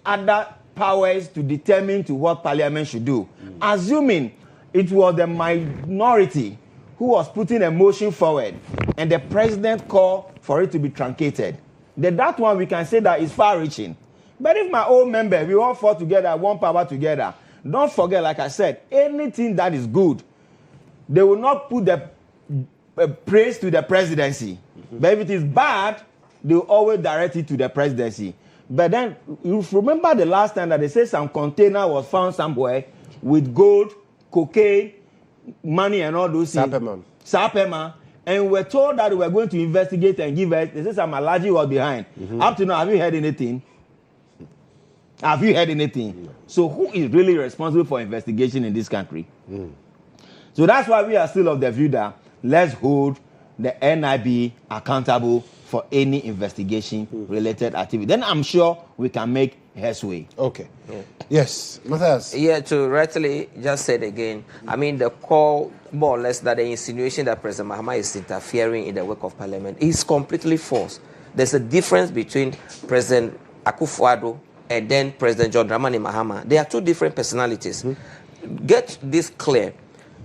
Speaker 3: other powers to determine to what Parliament should do. Assuming it was the minority who was putting a motion forward and the president called for it to be truncated. That one we can say that is far-reaching. But if my own member, we all fought together, one power together, don't forget, like I said, anything that is good, they will not put the praise to the presidency. But if it is bad, they will always direct it to the presidency. But then, you remember the last time that they said some container was found somewhere with gold, cocaine, money and all those things. Sapema. And we're told that we were going to investigate and give us. They said some allergy was behind. Up to now, have you heard anything? Have you heard anything? So who is really responsible for investigation in this country? So that's why we are still of the view that let's hold the NIB accountable for any investigation related activity. Then I'm sure we can make headway.
Speaker 2: Okay. Yes, Matthias.
Speaker 1: Yeah, to rightly just said again, I mean, the call, more or less, that the insinuation that President Mahama is interfering in the work of Parliament is completely false. There's a difference between President Akufo-Addo and then President John Dramani Mahama. They are two different personalities. Get this clear.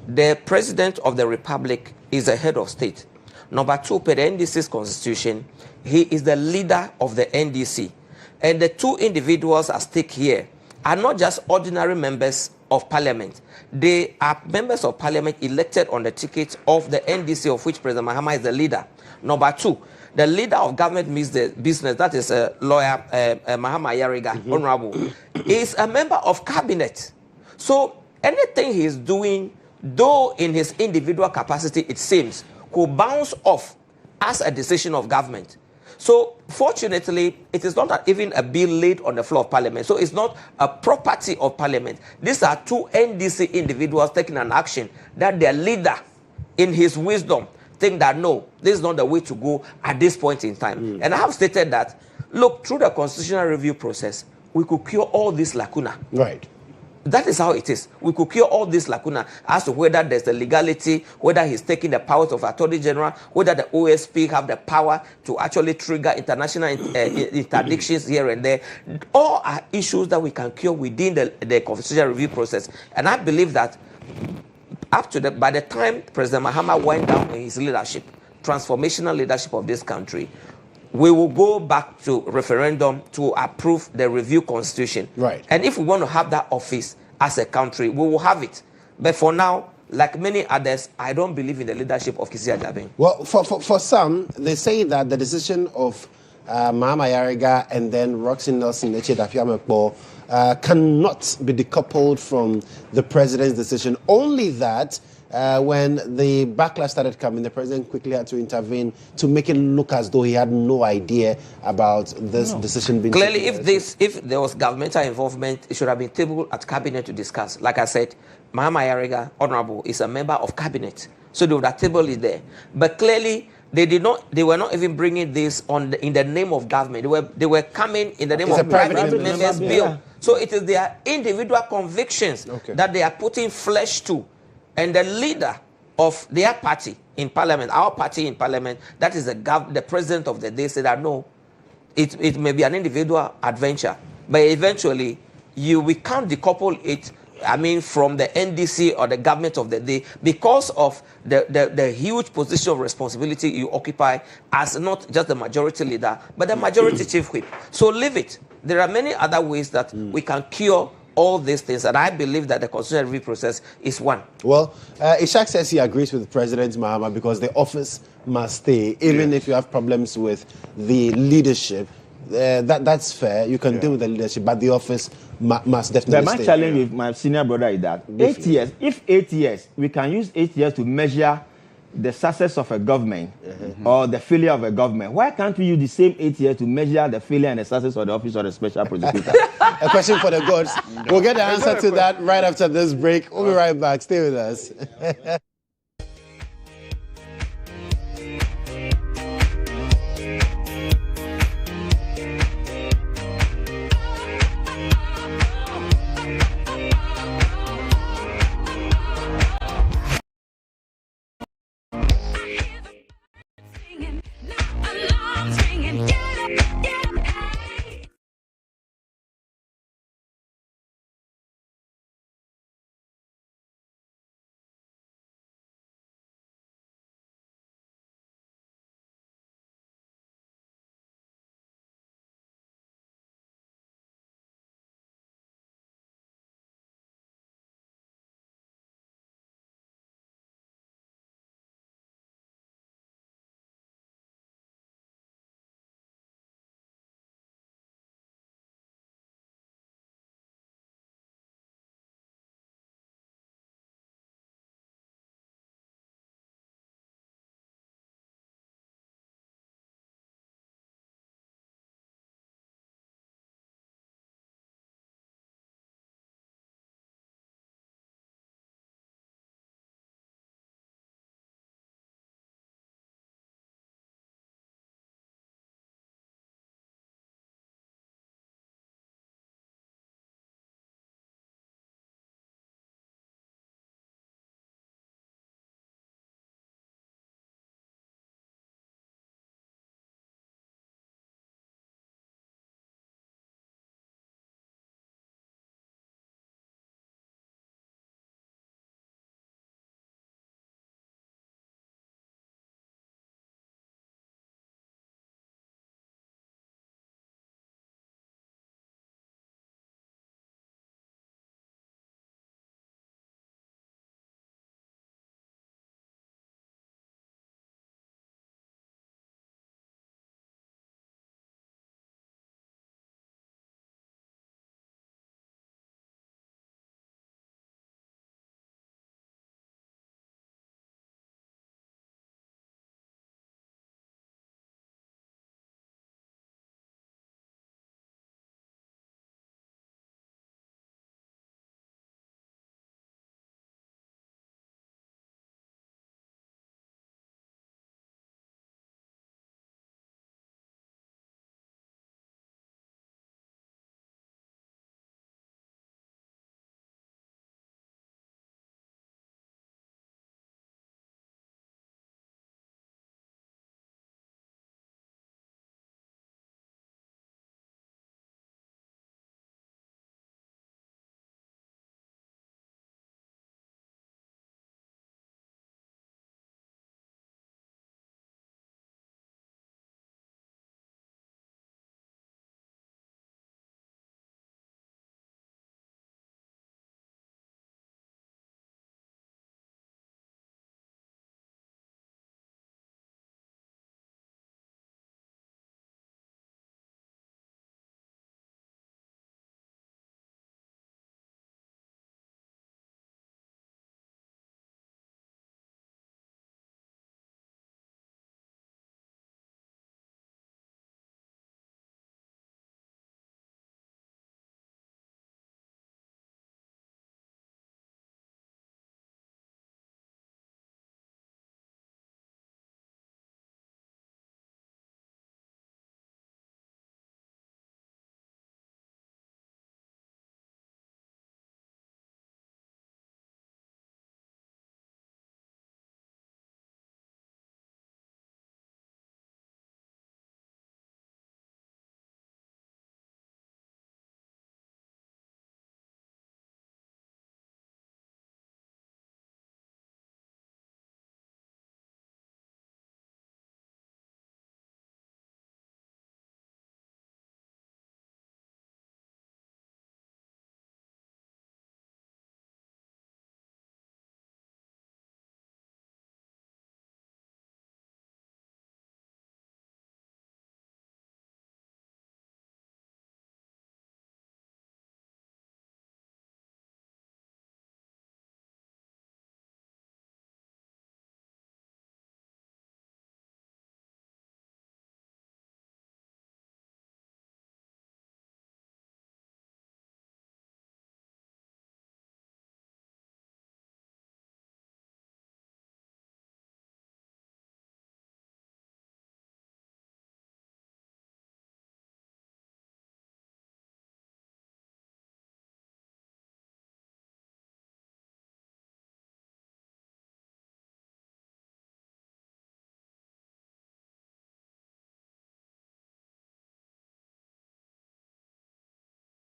Speaker 1: The President of the Republic is the head of state. Number two, per the NDC's constitution, he is the leader of the NDC. And the two individuals at stake here are not just ordinary members of parliament. They are members of parliament elected on the ticket of the NDC, of which President Mahama is the leader. Number two, the leader of government business, that is lawyer Mahama Yariga, Honorable, is a member of cabinet. So anything he's doing, though in his individual capacity, it seems, could bounce off as a decision of government. So, fortunately, it is not even a bill laid on the floor of Parliament. So, it's not a property of Parliament. These are two NDC individuals taking an action that their leader, in his wisdom, think that no, this is not the way to go at this point in time. And I have stated that, look, through the constitutional review process, we could cure all this lacuna.
Speaker 2: Right.
Speaker 1: That is how it is. We could cure all this lacuna as to whether there's the legality, whether he's taking the powers of Attorney General, whether the OSP have the power to actually trigger international interdictions here and there. All are issues that we can cure within the constitutional review process. And I believe that by the time President Mahama went down in his leadership, transformational leadership of this country, we will go back to referendum to approve the review constitution.
Speaker 2: Right.
Speaker 1: And if we want to have that office as a country, we will have it. But for now, like many others, I don't believe in the leadership of Kizia Jabin.
Speaker 2: Well, for some, they say that the decision of Mahama Yariga and then Roxy Nelson Eche Dafiamekbo cannot be decoupled from the president's decision. Only that when the backlash started coming, the president quickly had to intervene to make it look as though he had no idea about this decision being
Speaker 1: Clearly,
Speaker 2: taken.
Speaker 1: if there was governmental involvement, it should have been tabled at cabinet to discuss. Like I said, Mahama Yariga, Honorable, is a member of cabinet, so they would have tabled it there. But clearly, they were not even bringing this in the name of government. They were coming in the name of private members' bill.
Speaker 3: Yeah.
Speaker 1: So it is their individual convictions that they are putting flesh to. And the leader of their party in parliament, our party in parliament, that is the president of the day, said that no, it may be an individual adventure, but eventually we can't decouple it, I mean, from the NDC or the government of the day because of the huge position of responsibility you occupy as not just the majority leader, but the majority chief whip. So leave it. There are many other ways that we can cure all these things, and I believe that the constitutional review process is one.
Speaker 2: Well, Ishak says he agrees with President Mahama because the office must stay, even if you have problems with the leadership. That's fair. You can deal with the leadership, but the office must definitely
Speaker 3: My
Speaker 2: stay.
Speaker 3: challenge with my senior brother is that 8 years, if 8 years, we can use 8 years to measure the success of a government or the failure of a government. Why can't we use the same 8 years to measure the failure and the success of the office of the special prosecutor?
Speaker 2: A question for the gods. We'll get the answer to that right after this break. We'll be right back. Stay with us.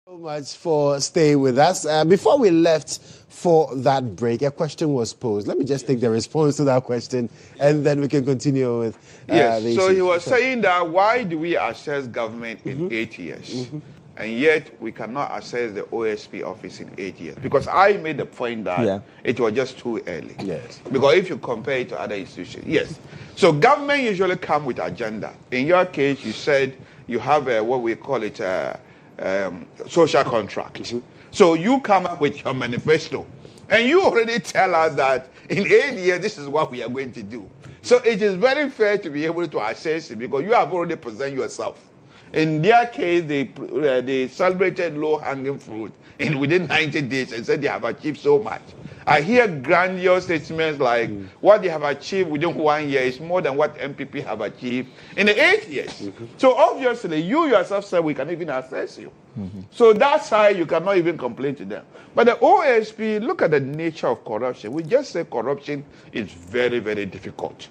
Speaker 2: So much for staying with us. Before we left for that break, a question was posed. Let me just take the response to that question, and then we can continue with
Speaker 4: yes.
Speaker 2: the
Speaker 4: So
Speaker 2: issue.
Speaker 4: he was saying that why do we assess government in 8 years, and yet we cannot assess the OSP office in 8 years? Because I made the point that it was just too early.
Speaker 2: Yes.
Speaker 4: Because if you compare it to other institutions, yes. So government usually come with agenda. In your case, you said you have what we call it social contract. So you come up with your manifesto, and you already tell us that in 8 years this is what we are going to do. So it is very fair to be able to assess it because you have already presented yourself. In their case, they celebrated low-hanging fruit within 90 days and said they have achieved so much. I hear grandiose statements like what they have achieved within 1 year is more than what MPP have achieved in the 8 years. So obviously, you yourself said we can even assess you. So that side, you cannot even complain to them. But the OSP, look at the nature of corruption. We just say corruption is very, very difficult.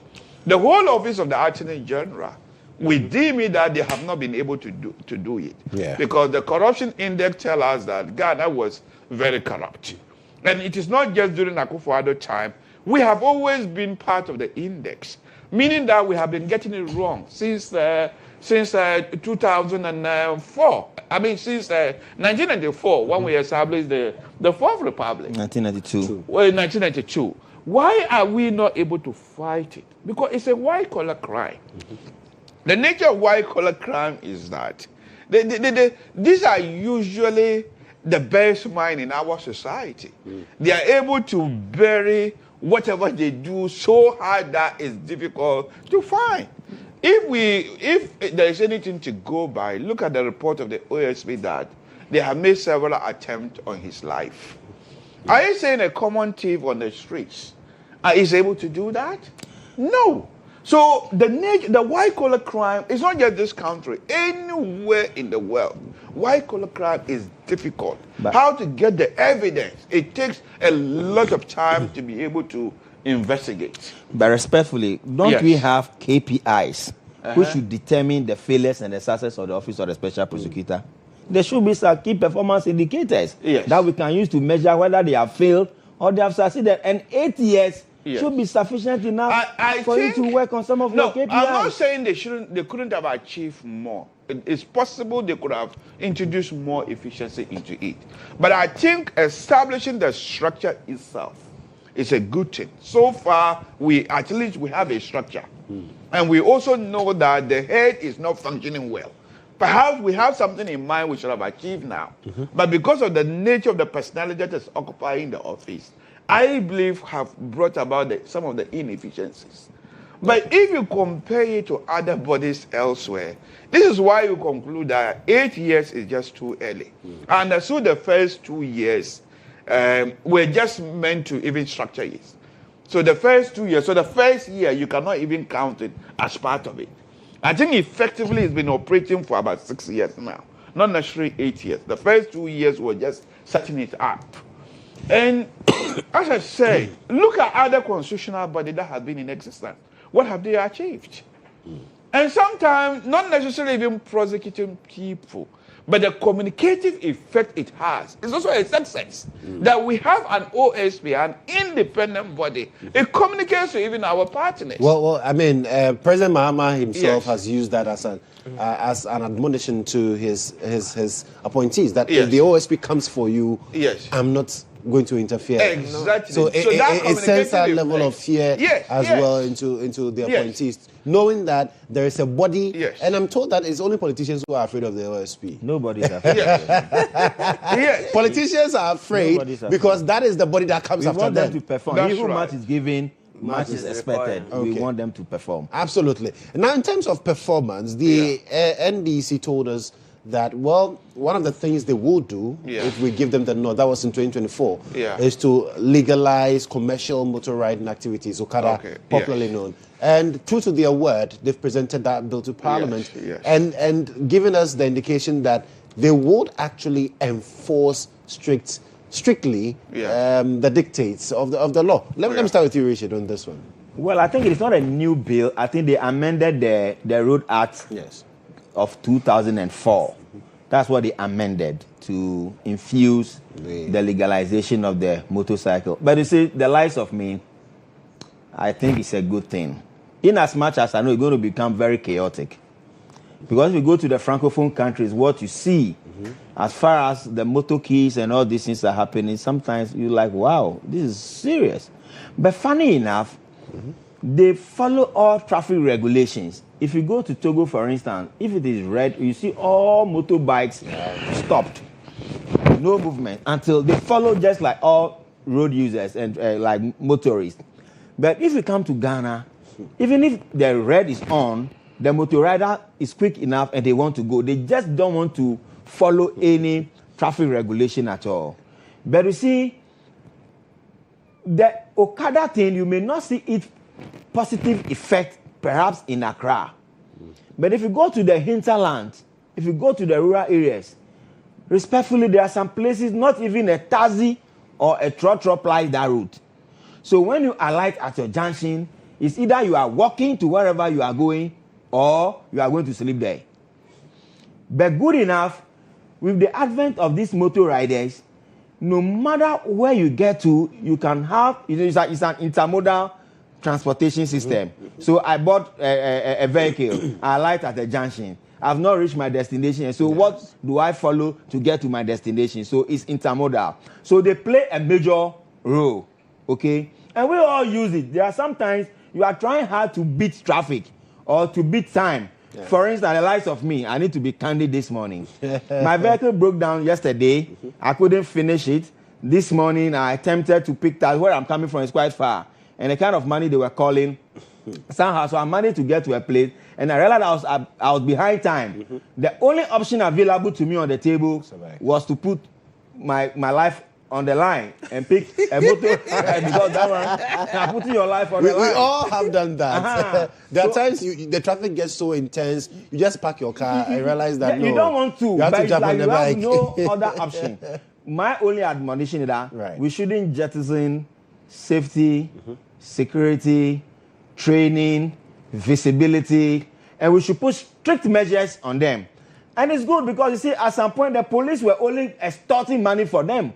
Speaker 4: The whole office of the Attorney General, we deem it that they have not been able to do it.
Speaker 2: Yeah.
Speaker 4: Because the corruption index tells us that Ghana was very corrupt. And it is not just during Akufo-Addo time. We have always been part of the index, meaning that we have been getting it wrong since 2004. I mean, since 1994, when we established the Fourth Republic.
Speaker 3: 1992.
Speaker 4: Well, in 1992. Why are we not able to fight it? Because it's a white-collar crime. The nature of white-collar crime is that these are usually the best mind in our society. They are able to bury whatever they do so hard that it's difficult to find. If there is anything to go by, look at the report of the OSP that they have made several attempts on his life. Are you saying a common thief on the streets is able to do that? No. So the white-collar crime is not just this country. Anywhere in the world, white-collar crime is difficult. But how to get the evidence? It takes a lot of time to be able to investigate.
Speaker 3: But respectfully, don't we have KPIs which should determine the failures and the success of the office of the special prosecutor? There should be some key performance indicators that we can use to measure whether they have failed or they have succeeded. And 8 years should be sufficient enough for you to work on some of your KPIs.
Speaker 4: I'm not saying they couldn't have achieved more. It's possible they could have introduced more efficiency into it. But I think establishing the structure itself is a good thing. So far, at least we have a structure. And we also know that the head is not functioning well. Perhaps we have something in mind we should have achieved now. But because of the nature of the personality that is occupying the office, I believe have brought about some of the inefficiencies. But if you compare it to other bodies elsewhere, this is why you conclude that 8 years is just too early. And so the first 2 years were just meant to even structure it. So the first 2 years, so the first year, you cannot even count it as part of it. I think effectively it's been operating for about 6 years now, not necessarily 8 years. The first 2 years were just setting it up. And as I say, look at other constitutional bodies that have been in existence. What have they achieved? And sometimes, not necessarily even prosecuting people, but the communicative effect it has is also a success. That we have an OSP, an independent body. It communicates to even our partners.
Speaker 2: Well, I mean, President Mahama himself has used that as an admonition to his appointees that if the OSP comes for you, I'm not going to interfere.
Speaker 4: Exactly.
Speaker 2: So it sends that level of fear as well into the appointees, knowing that there is a body, and I'm told that it's only politicians who are afraid of the OSP.
Speaker 3: Nobody's afraid.
Speaker 2: Politicians are afraid because that is the body that comes after them.
Speaker 3: We want them to perform. He who much is given, much is expected. We want them to perform.
Speaker 2: Absolutely. Now, in terms of performance, the NDC told us that, well, one of the things they will do if we give them the nod, that was in 2024, is to legalize commercial motor riding activities, Okada, popularly known. And true to their word, they've presented that bill to Parliament and given us the indication that they would actually enforce strictly the dictates of the law. Let me start with you, Richard, on this one.
Speaker 3: Well, I think it's not a new bill. I think they amended the Road Act of 2004 That's what they amended to infuse the legalization of the motorcycle. But you see, the likes of me, I think it's a good thing. In as much as I know it's going to become very chaotic. Because if you go to the Francophone countries, what you see, as far as the motor keys and all these things are happening, sometimes you're like, wow, this is serious. But funny enough, they follow all traffic regulations. If you go to Togo, for instance, if it is red, you see all motorbikes stopped. No movement until they follow just like all road users and like motorists. But if you come to Ghana, even if the red is on, the motor rider is quick enough and they want to go. They just don't want to follow any traffic regulation at all. But you see, the Okada thing, you may not see its positive effect perhaps in Accra. But if you go to the hinterland, if you go to the rural areas, respectfully, there are some places not even a taxi or a trotro plies that route. So when you alight at your junction, it's either you are walking to wherever you are going or you are going to sleep there. But good enough, with the advent of these motor riders, no matter where you get to, you can have, it's an intermodal transportation system. So I bought a vehicle, I alight at the junction. I've not reached my destination. So what do I follow to get to my destination? So it's intermodal. So they play a major role, okay? And we all use it. There are sometimes you are trying hard to beat traffic or to beat time. Yeah. For instance, the likes of me, I need to be candid this morning. My vehicle broke down yesterday. I couldn't finish it. This morning, I attempted to pick that. Where I'm coming from is quite far. And the kind of money they were calling, somehow, so I managed to get to a place. And I realized I was behind time. The only option available to me on the table was to put my life on the line and pick a motor because that one, I'm putting your life on the line.
Speaker 2: We all have done that. There are times the traffic gets so intense, you just park your car and realize that
Speaker 3: you don't want to,
Speaker 2: you have to jump on the bike.
Speaker 3: You have no other option. My only admonition is that we shouldn't jettison safety, security, training, visibility, and we should put strict measures on them. And it's good because you see, at some point, the police were only extorting money for them.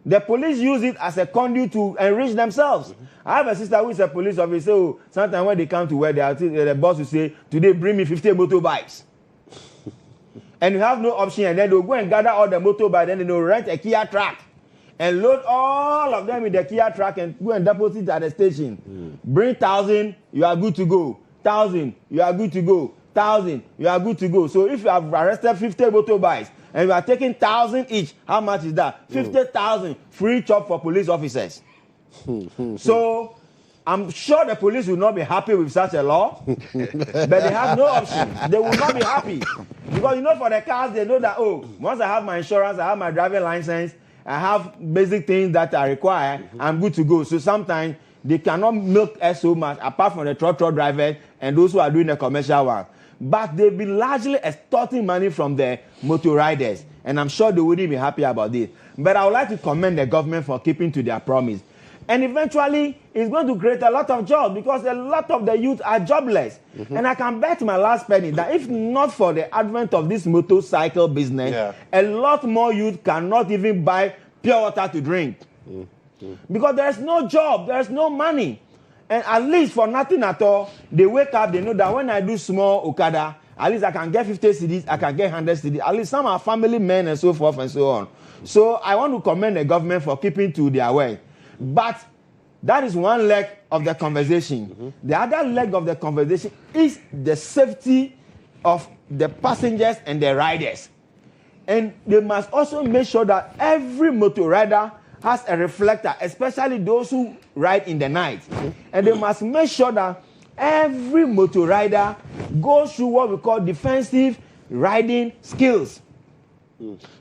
Speaker 3: The police use it as a conduit to enrich themselves. I have a sister who is a police officer. So sometimes when they come to where they are, the boss will say, today bring me 50 motorbikes. And you have no option. And then they'll go and gather all the motorbikes. Then they'll rent a Kia truck and load all of them in the Kia truck and go and deposit at the station. Bring 1,000, you are good to go. 1,000, you are good to go. 1,000, you are good to go. So if you have arrested 50 motorbikes, and we are taking 1,000 each. How much is that? 50,000 free chop for police officers. So I'm sure the police will not be happy with such a law, but they have no option. They will not be happy because for the cars they know that once I have my insurance, I have my driving license, I have basic things that are required, I'm good to go. So sometimes they cannot milk us so much apart from the truck drivers and those who are doing the commercial one. But they've been largely extorting money from the motor riders. And I'm sure they wouldn't be happy about this. But I would like to commend the government for keeping to their promise. And eventually, it's going to create a lot of jobs because a lot of the youth are jobless. And I can bet my last penny that if not for the advent of this motorcycle business, a lot more youth cannot even buy pure water to drink. Because there's no job, there's no money. And at least for nothing at all, they wake up, they know that when I do small Okada, at least I can get 50 cedis, I can get 100 cedis. At least some are family men and so forth and so on. So I want to commend the government for keeping to their way. But that is one leg of the conversation. The other leg of the conversation is the safety of the passengers and the riders. And they must also make sure that every motor rider has a reflector, especially those who ride in the night. And they must make sure that every motor rider goes through what we call defensive riding skills.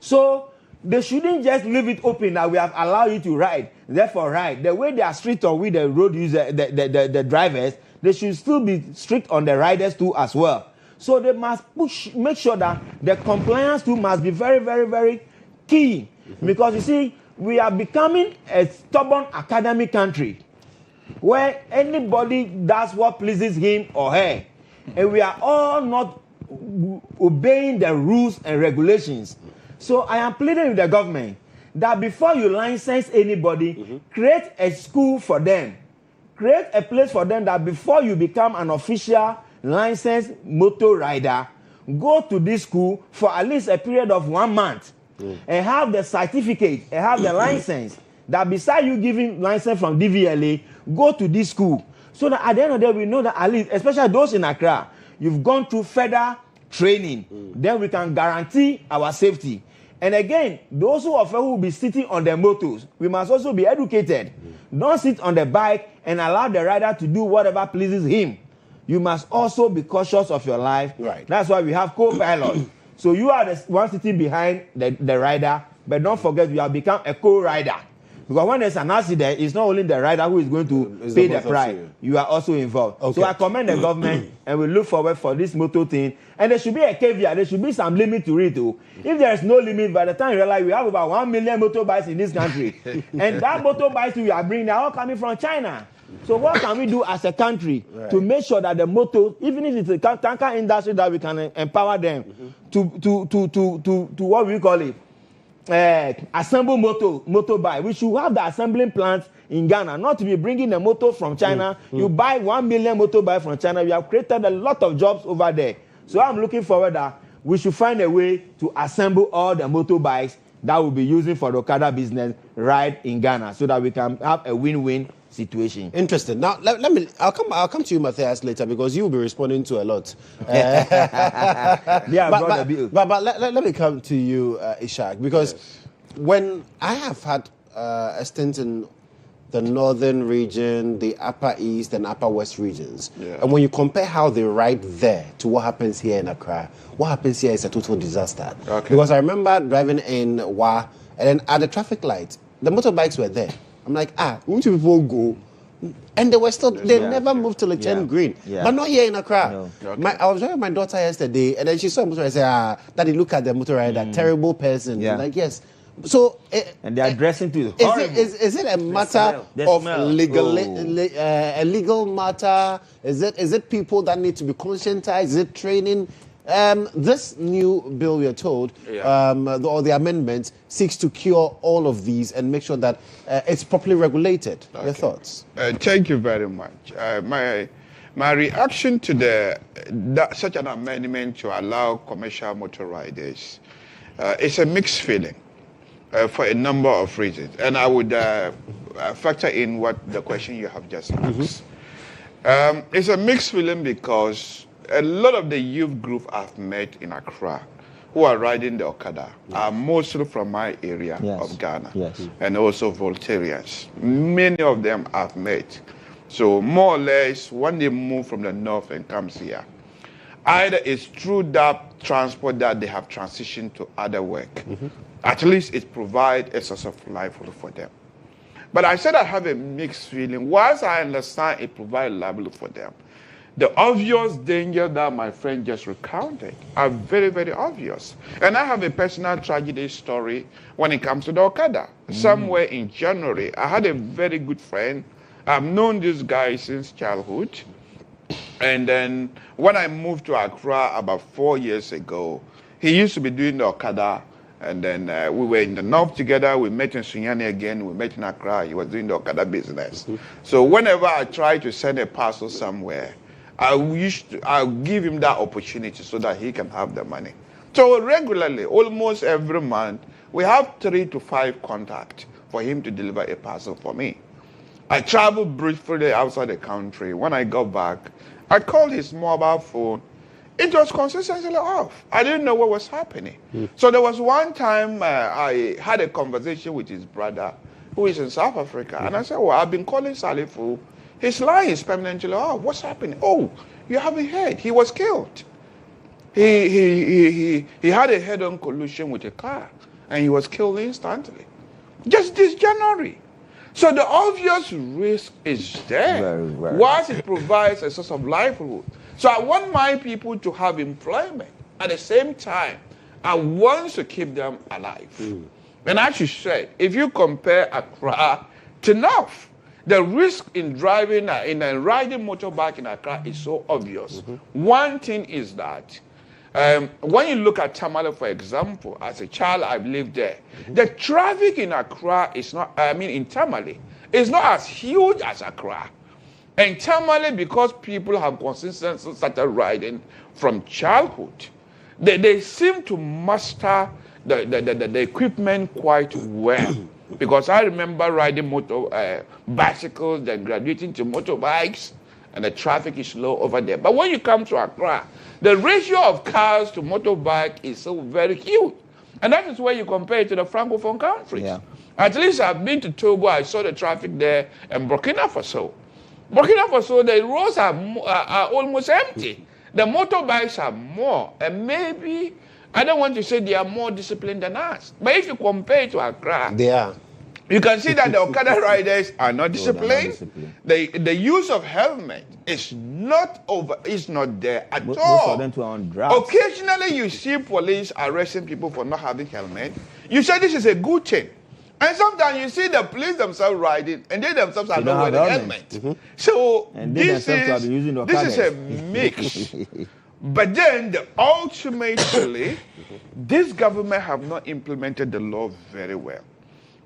Speaker 3: So they shouldn't just leave it open that we have allowed you to ride, therefore ride. The way they are strict on with the road user, the drivers, they should still be strict on the riders too as well. So they must make sure that the compliance too must be very, very, very key. Because you see, we are becoming a stubborn academic country where anybody does what pleases him or her. And we are all not obeying the rules and regulations. So I am pleading with the government that before you license anybody, create a school for them. Create a place for them that before you become an official licensed motor rider, go to this school for at least a period of 1 month and have the certificate and have the license that beside you giving license from DVLA, go to this school. So that at the end of the day, we know that at least, especially those in Accra, you've gone through further training. Then we can guarantee our safety. And again, those who will be sitting on their motors, we must also be educated. Don't sit on the bike and allow the rider to do whatever pleases him. You must also be cautious of your life.
Speaker 2: Right.
Speaker 3: That's why we have co-pilot. So you are the one sitting behind the rider, but don't forget you have become a co-rider. Because when there's an accident, it's not only the rider who is going to pay the price. You are also involved.
Speaker 2: Okay.
Speaker 3: So I commend the government and we look forward for this motor thing. And there should be a caveat. There should be some limit to it too. If there is no limit, by the time you realize we have about 1 million motorbikes in this country, and that motorbikes we are bringing, they are all coming from China. So what can we do as a country to make sure that the motor, even if it's a tanker industry, that we can empower them to what we call it? Assemble motorbike. We should have the assembling plants in Ghana, not to be bringing the motor from China. You buy 1 million motorbike from China. We have created a lot of jobs over there. So I'm looking forward that we should find a way to assemble all the motorbikes that we'll be using for the Okada business right in Ghana, so that we can have a win-win situation.
Speaker 2: Interesting. Now, I'll come to you, Matthias, later, because you will be responding to a lot. But let me come to you, Ishak, because when I have had a stint in the northern region, the upper east and upper west regions, and when you compare how they ride there to what happens here in Accra, what happens here is a total disaster.
Speaker 4: Okay.
Speaker 2: Because I remember driving in Wa, and then at the traffic light, the motorbikes were there. I'm like, won't you people go? And they were still, they never moved to Lechen Green. But not here in Accra. No.
Speaker 4: Okay.
Speaker 2: I was driving my daughter yesterday, and then she saw a motor and said, Daddy, look at the motor rider, terrible person. I'm like, yes. So,
Speaker 3: and they are dressing to
Speaker 2: is it a matter of a legal matter? Is it people that need to be conscientized? Is it training? This new bill, we are told, or the amendment, seeks to cure all of these and make sure that it's properly regulated. Okay. Your thoughts?
Speaker 4: Thank you very much. My reaction to such an amendment to allow commercial motor riders is a mixed feeling for a number of reasons. And I would factor in what the question you have just asked. It's a mixed feeling because a lot of the youth group I've met in Accra who are riding the Okada are mostly from my area of Ghana and also Voltarians. Many of them I've met. So more or less, when they move from the north and comes here, either it's through that transport that they have transitioned to other work. At least it provides a source of livelihood for them. But I said I have a mixed feeling. Whilst I understand it provides livelihood for them, the obvious danger that my friend just recounted are very, very obvious. And I have a personal tragedy story when it comes to the Okada. Somewhere in January, I had a very good friend. I've known this guy since childhood. And then when I moved to Accra about 4 years ago, he used to be doing the Okada. And then we were in the north together. We met in Sunyani again. We met in Accra. He was doing the Okada business. So whenever I try to send a parcel somewhere, I'll give him that opportunity so that he can have the money. So regularly, almost every month, we have 3 to 5 contacts for him to deliver a parcel for me. I traveled briefly outside the country. When I got back, I called his mobile phone. It was consistently off. I didn't know what was happening. So there was one time I had a conversation with his brother who is in South Africa. And I said, well, I've been calling Salifu. His line is permanently off. What's happening? Oh, you haven't heard. He was killed. He had a head-on collision with a car. And he was killed instantly. Just this January. So the obvious risk is there. Whilst it provides a source of livelihood. So I want my people to have employment. At the same time, I want to keep them alive. And as you said, if you compare Accra to North, the risk in driving, riding motorbike in Accra is so obvious. One thing is that When you look at Tamale, for example, as a child, I've lived there. The traffic in Accra is not, in Tamale, is not as huge as Accra. And Tamale, because people have consistently started riding from childhood, they seem to master the equipment quite well. Because I remember riding bicycles, then graduating to motorbikes, and the traffic is low over there. But when you come to Accra, the ratio of cars to motorbike is so very huge. And that is where you compare it to the Francophone countries.
Speaker 3: Yeah.
Speaker 4: At least I've been to Togo, I saw the traffic there, and Burkina Faso. Burkina Faso, the roads are almost empty. The motorbikes are more, and maybe, I don't want to say they are more disciplined than us, but if you compare it to Accra,
Speaker 2: They are.
Speaker 4: you can see that the Okada riders are not disciplined. The use of helmet is not there at
Speaker 3: Most
Speaker 4: all.
Speaker 3: of them too are on drugs.
Speaker 4: Occasionally, you see police arresting people for not having helmet. You say this is a good thing. And sometimes you see the police themselves riding, and they themselves are not wearing helmet. So
Speaker 3: And they
Speaker 4: this
Speaker 3: themselves have been using
Speaker 4: is a
Speaker 3: Okadas.
Speaker 4: mix. But then, ultimately, this government have not implemented the law very well.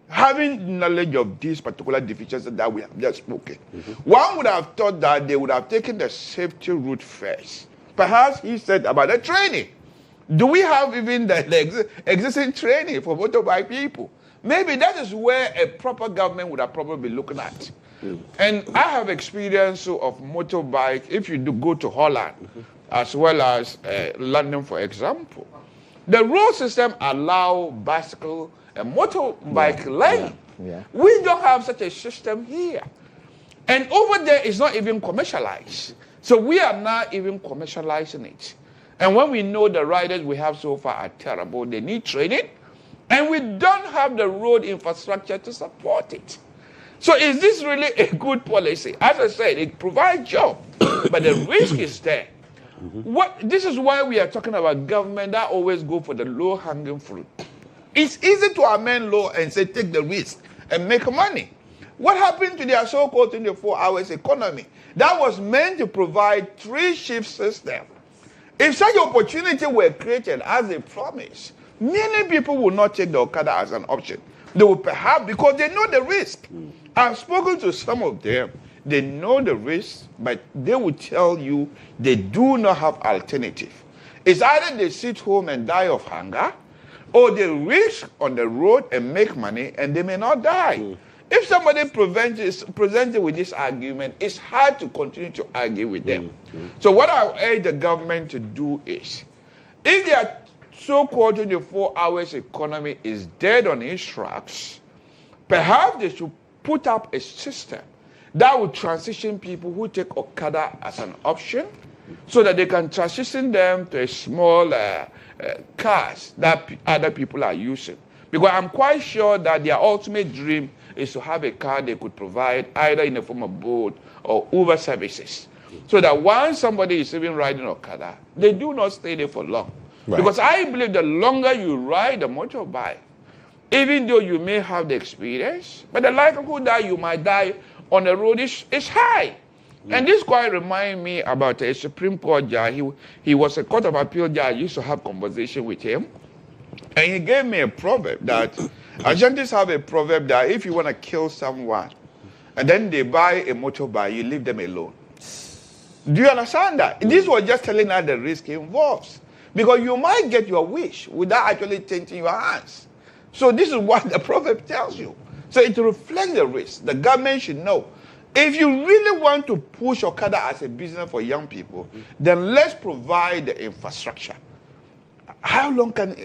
Speaker 4: Having knowledge of these particular deficiencies that we have just spoken, one would have thought that they would have taken the safety route first. Perhaps he said about the training. Do we have even the existing training for motorbike people? Maybe that is where a proper government would have probably been looking at. And I have experience of motorbike. If you do go to Holland, as well as London, for example, the road system allow bicycle and motorbike lane.
Speaker 3: Yeah.
Speaker 4: We don't have such a system here. And over there, it's not even commercialized. So we are not even commercializing it. And when we know the riders we have so far are terrible, they need training, and we don't have the road infrastructure to support it. So is this really a good policy? As I said, it provides jobs, but the risk is there. This is why we are talking about government that always go for the low-hanging fruit. It's easy to amend law and say take the risk and make money. What happened to their so-called 24 hours economy? That was meant to provide 3-shift system. If such opportunity were created as a promise, many people will not take the Okada as an option. They will perhaps, because they know the risk. I've spoken to some of them. They know the risk, but they will tell you they do not have alternative. It's either they sit home and die of hunger, or they risk on the road and make money, and they may not die. If somebody presented with this argument, it's hard to continue to argue with them. So what I urge the government to do is, if their so-called 24 hours economy is dead on its tracks, perhaps they should put up a system that will transition people who take Okada as an option, so that they can transition them to a small cars that other people are using. Because I'm quite sure that their ultimate dream is to have a car they could provide either in the form of boat or Uber services. So that once somebody is even riding Okada, they do not stay there for long. Right. Because I believe the longer you ride a motorbike, even though you may have the experience, but the likelihood that you might die on the road is high. And this quite reminds me about a Supreme Court judge. He was a Court of Appeal judge. I used to have conversation with him. And he gave me a proverb that Ashantis have a proverb that if you want to kill someone and then they buy a motorbike, you leave them alone. Do you understand that? This was just telling us the risk involves. Because you might get your wish without actually changing your hands. So this is what the proverb tells you. So it reflects the risk. The government should know. If you really want to push Okada as a business for young people, then let's provide the infrastructure. How long can...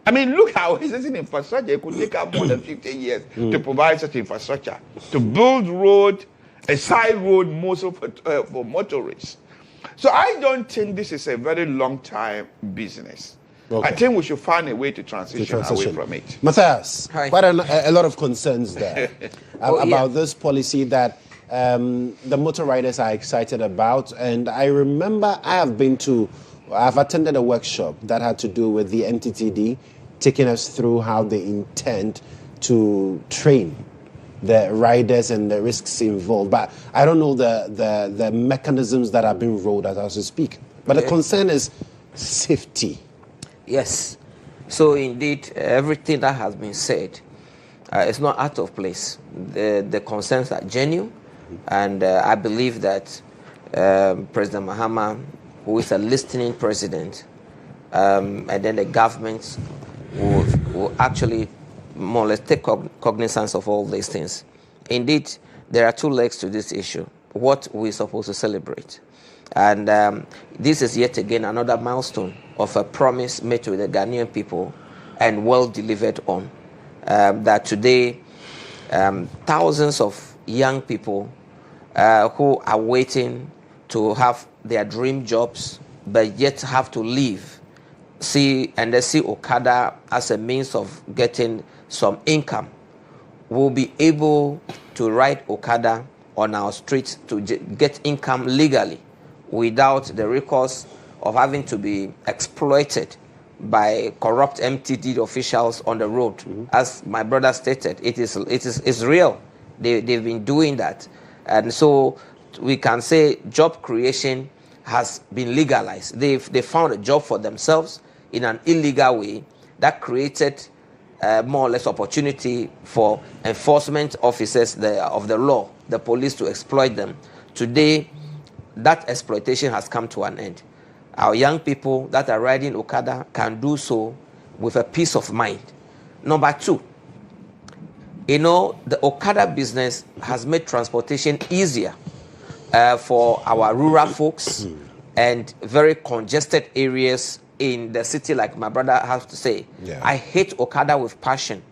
Speaker 4: look how existing infrastructure. It could take up more than 50 years to provide such infrastructure. To build road, a side road mostly for motorists. So I don't think this is a very long time business. Okay. I think we should find a way to transition away from it.
Speaker 2: Matthias,
Speaker 1: Hi.
Speaker 2: quite a lot of concerns there about this policy that the motor riders are excited about. And I remember I've attended a workshop that had to do with the NTTD, taking us through how they intend to train the riders and the risks involved. But I don't know the mechanisms that are being rolled out as we speak. But the concern is safety.
Speaker 1: Yes. So indeed, everything that has been said is not out of place. The concerns are genuine, and I believe that President Mahama, who is a listening president, and then the government will actually more or less take cognizance of all these things. Indeed, there are two legs to this issue. What we're supposed to celebrate. And this is yet again another milestone of a promise made to the Ghanaian people and well delivered on. That today, thousands of young people who are waiting to have their dream jobs but yet have to leave, see Okada as a means of getting some income, will be able to ride Okada on our streets to get income legally without the recourse of having to be exploited by corrupt MTD officials on the road. As my brother stated, it's real. They've been doing that. And so we can say job creation has been legalized. They found a job for themselves in an illegal way that created more or less opportunity for enforcement officers of the law, the police, to exploit them. Today, that exploitation has come to an end. Our young people that are riding Okada can do so with a peace of mind. Number two, the Okada business has made transportation easier for our rural folks and very congested areas in the city, like my brother has to say.
Speaker 2: Yeah.
Speaker 1: I hate Okada with passion.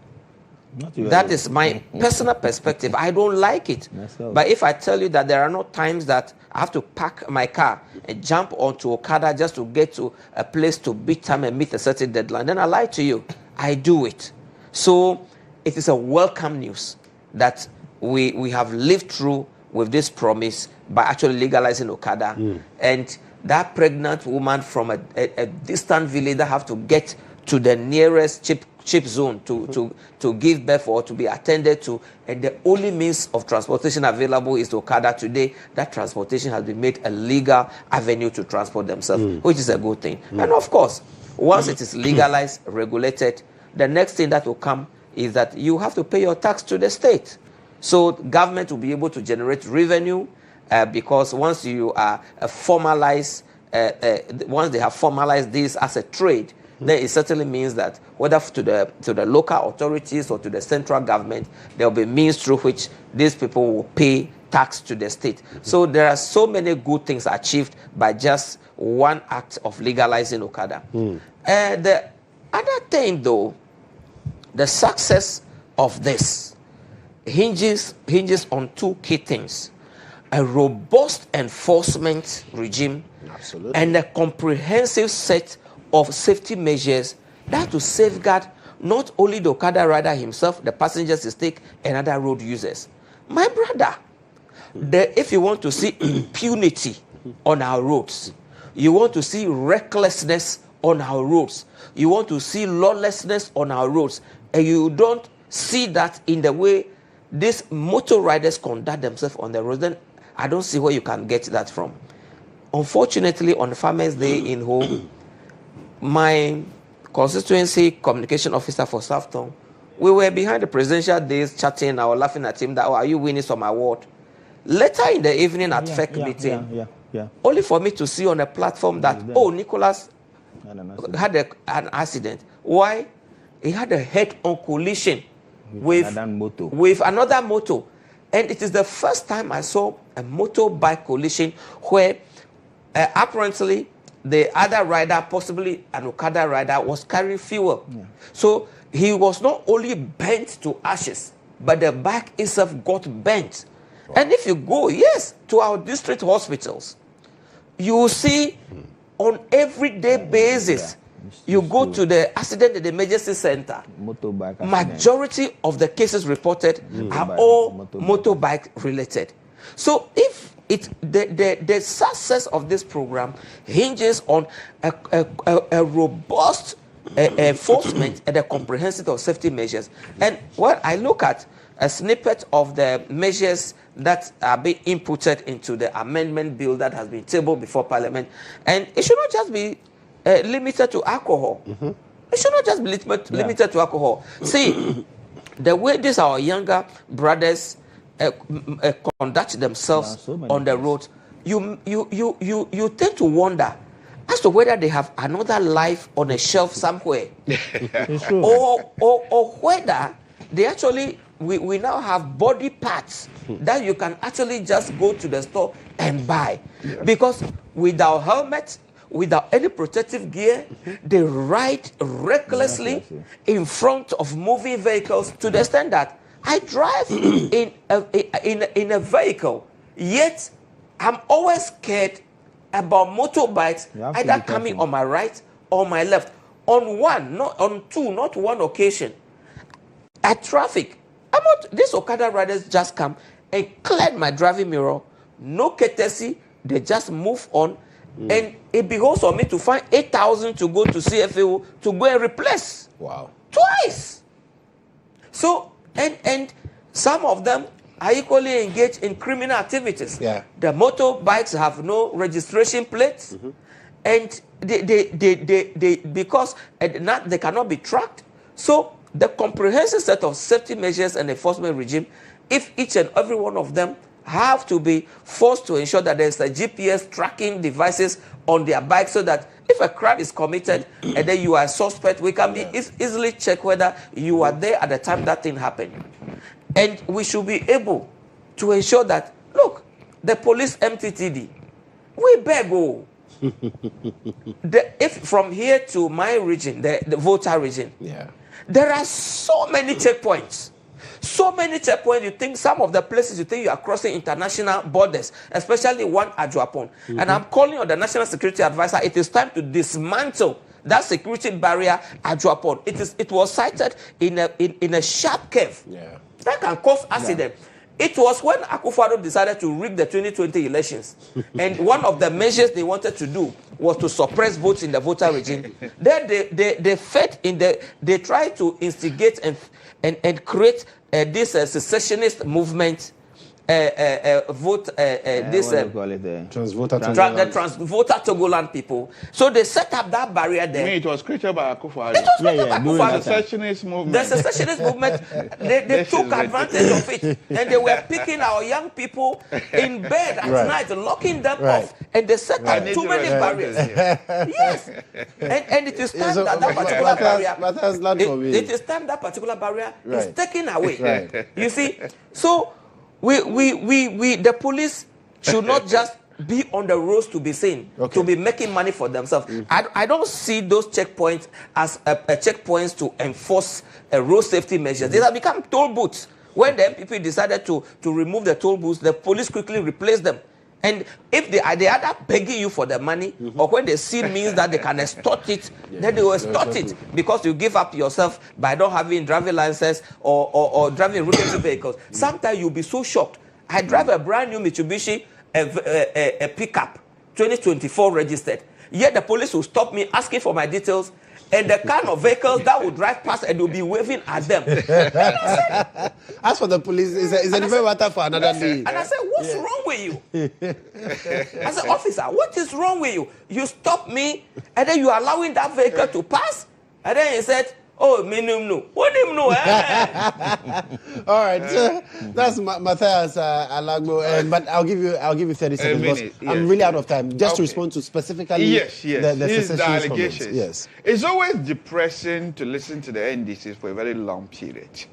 Speaker 1: That is my personal perspective. I don't like it. But if I tell you that there are no times that I have to park my car and jump onto Okada just to get to a place to beat time and meet a certain deadline, then I lie to you. I do it. So it is a welcome news that we have lived through with this promise by actually legalizing Okada. And that pregnant woman from a distant village that have to get to the nearest chip zone to give birth or to be attended to, and the only means of transportation available is Okada today. That transportation has been made a legal avenue to transport themselves, which is a good thing. And of course, once it is legalized, regulated, the next thing that will come is that you have to pay your tax to the state. So government will be able to generate revenue because once you are once they have formalized this as a trade, then it certainly means that whether to the local authorities or to the central government, there will be means through which these people will pay tax to the state. So there are so many good things achieved by just one act of legalizing Okada. The other thing, though, the success of this hinges on two key things: a robust enforcement regime,
Speaker 2: Absolutely.
Speaker 1: and a comprehensive set of safety measures that to safeguard not only the Okada rider himself, the passengers he take, and other road users. My brother, if you want to see impunity on our roads, you want to see recklessness on our roads, you want to see lawlessness on our roads, and you don't see that in the way these motor riders conduct themselves on the road, then I don't see where you can get that from. Unfortunately, on Farmers' Day in home, my constituency communication officer for Southtown, we were behind the presidential days chatting. I was laughing at him that, are you winning some award? Later in the evening at FEC meeting, only for me to see on a platform that, Nicholas had an accident. Why? He had a head-on collision with another motor. And it is the first time I saw a motorbike collision where apparently the other rider, possibly an Okada rider, was carrying fuel. So he was not only bent to ashes, but the bike itself got bent. Wow. And if you go, to our district hospitals, you will see on everyday basis, you go to the accident at the emergency center, majority of the cases reported are all motorbike related. So if the success of this program hinges on a robust enforcement and a comprehensive of safety measures. And when I look at a snippet of the measures that are being inputted into the amendment bill that has been tabled before Parliament, and it should not just be limited to alcohol. It should not just be limited to alcohol. See, the way these our younger brothers conduct themselves on the road, you tend to wonder as to whether they have another life on a shelf somewhere, or whether they actually we now have body parts that you can actually just go to the store and buy, because without helmet, without any protective gear, they ride recklessly in front of moving vehicles, to the extent that I drive in a vehicle, yet I'm always scared about motorbikes either coming on my right or my left. On one occasion, at traffic, these Okada riders just come and cleared my driving mirror, no courtesy, they just move on. And it behoves on me to find 8,000 to go to CFAO to go and replace.
Speaker 2: Wow.
Speaker 1: Twice. So, and some of them are equally engaged in criminal activities.
Speaker 2: Yeah.
Speaker 1: The motorbikes have no registration plates, and they because they cannot be tracked. So the comprehensive set of safety measures and enforcement regime, if each and every one of them have to be forced to ensure that there's a GPS tracking devices on their bike, so that if a crime is committed and then you are a suspect, we can be easily check whether you are there at the time that thing happened. And we should be able to ensure that, look, the police MTTD, we beg, if from here to my region, the voter region, there are so many checkpoints. So many checkpoints, you think some of the places you think you are crossing international borders, especially one at GHOne. And I'm calling on the National Security Advisor, it is time to dismantle that security barrier at GHOne. It was sited in a sharp curve. That can cause accident. It was when Akufo-Addo decided to rig the 2020 elections. And one of the measures they wanted to do was to suppress votes in the voter region. Then they tried to instigate and create this secessionist movement, transvoter Togoland people. So they set up that barrier there.
Speaker 4: I mean, it was created by Akufo-Addo.
Speaker 1: It was created by Akufo-Addo.
Speaker 4: The secessionist movement.
Speaker 1: The secessionist movement, they took advantage of it. And they were picking our young people in bed at night, locking them off. And they set up too many barriers. Yes. And it is time that particular barrier, it is time that particular barrier is taken away. You see? So, the police should not just be on the roads to be seen, to be making money for themselves. I don't see those checkpoints as checkpoints to enforce road safety measures. They have become toll booths. When the MPP decided to remove the toll booths, the police quickly replaced them. And if they are either begging you for the money, or when they see means that they can extort it, then they will extort it, because you give up yourself by not having driving license or driving rudimentary vehicles. Sometimes you'll be so shocked. I drive a brand new Mitsubishi a pickup, 2024 registered. Yet the police will stop me asking for my details, and the kind of vehicles that will drive past and will be waving at them.
Speaker 2: As for the police, it's a different matter for another day.
Speaker 1: And I said, what's wrong with you? I said, officer, what is wrong with you? You stop me, and then you are allowing that vehicle to pass? And then he said, oh, minimum. What him know?
Speaker 2: All right, that's Matthias Alagbo. But I'll give you 30 seconds.
Speaker 4: Minute,
Speaker 2: I'm really out of time. Just to respond to specifically
Speaker 4: the
Speaker 2: secessionist
Speaker 4: allegations.
Speaker 2: Comments. Yes,
Speaker 4: it's always depressing to listen to the NDCs for a very long period.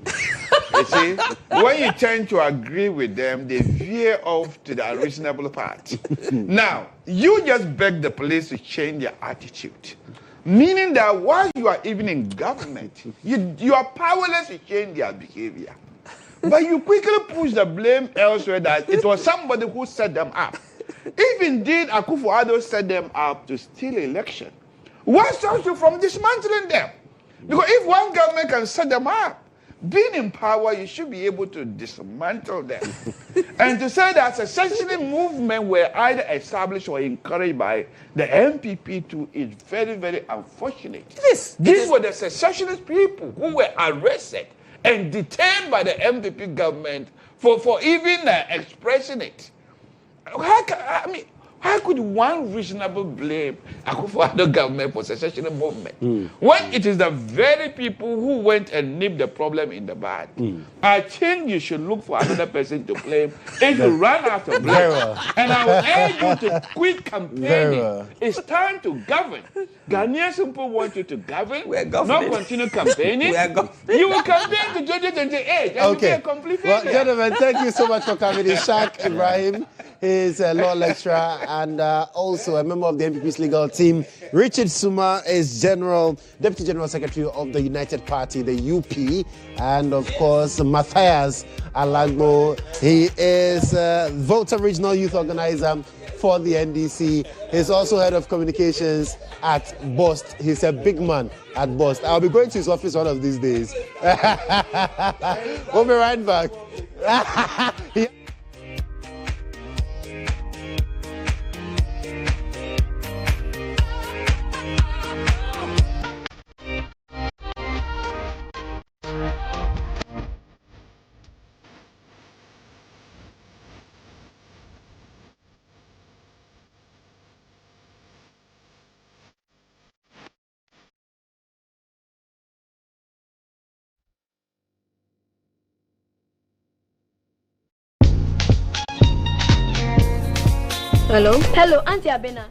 Speaker 4: You see, when you tend to agree with them, they veer off to the unreasonable part. Now, you just beg the police to change their attitude. Meaning that while you are even in government, you are powerless to change their behavior. But you quickly push the blame elsewhere that it was somebody who set them up. If indeed Akufo-Addo set them up to steal election, what stops you from dismantling them? Because if one government can set them up, being in power, you should be able to dismantle them. And to say that secessionist movement were either established or encouraged by the MPP too is very, very unfortunate. These were the secessionist people who were arrested and detained by the MPP government for even expressing it. How could one reasonable blame Akufo-Addo government for secessionist movement when it is the very people who went and nipped the problem in the bud? I think you should look for another person to blame if you run out of blame. And I will urge you to quit campaigning. It's time to govern. Ghanaians simply want you to govern, not continue campaigning. You will campaign to 2028 and be a complete failure.
Speaker 2: Well, gentlemen, thank you so much for coming. Ishaq Ibrahim is a law lecturer and also a member of the NPP's legal team. Richard Suma is Deputy General Secretary of the United Party, the UP. And of course, Matthias Alagbo, he is Volta Regional Youth Organizer for the NDC. He's also head of communications at BOST. He's a big man at BOST. I'll be going to his office one of these days. We'll be right back.
Speaker 5: Hello? Hello, Auntie Abena.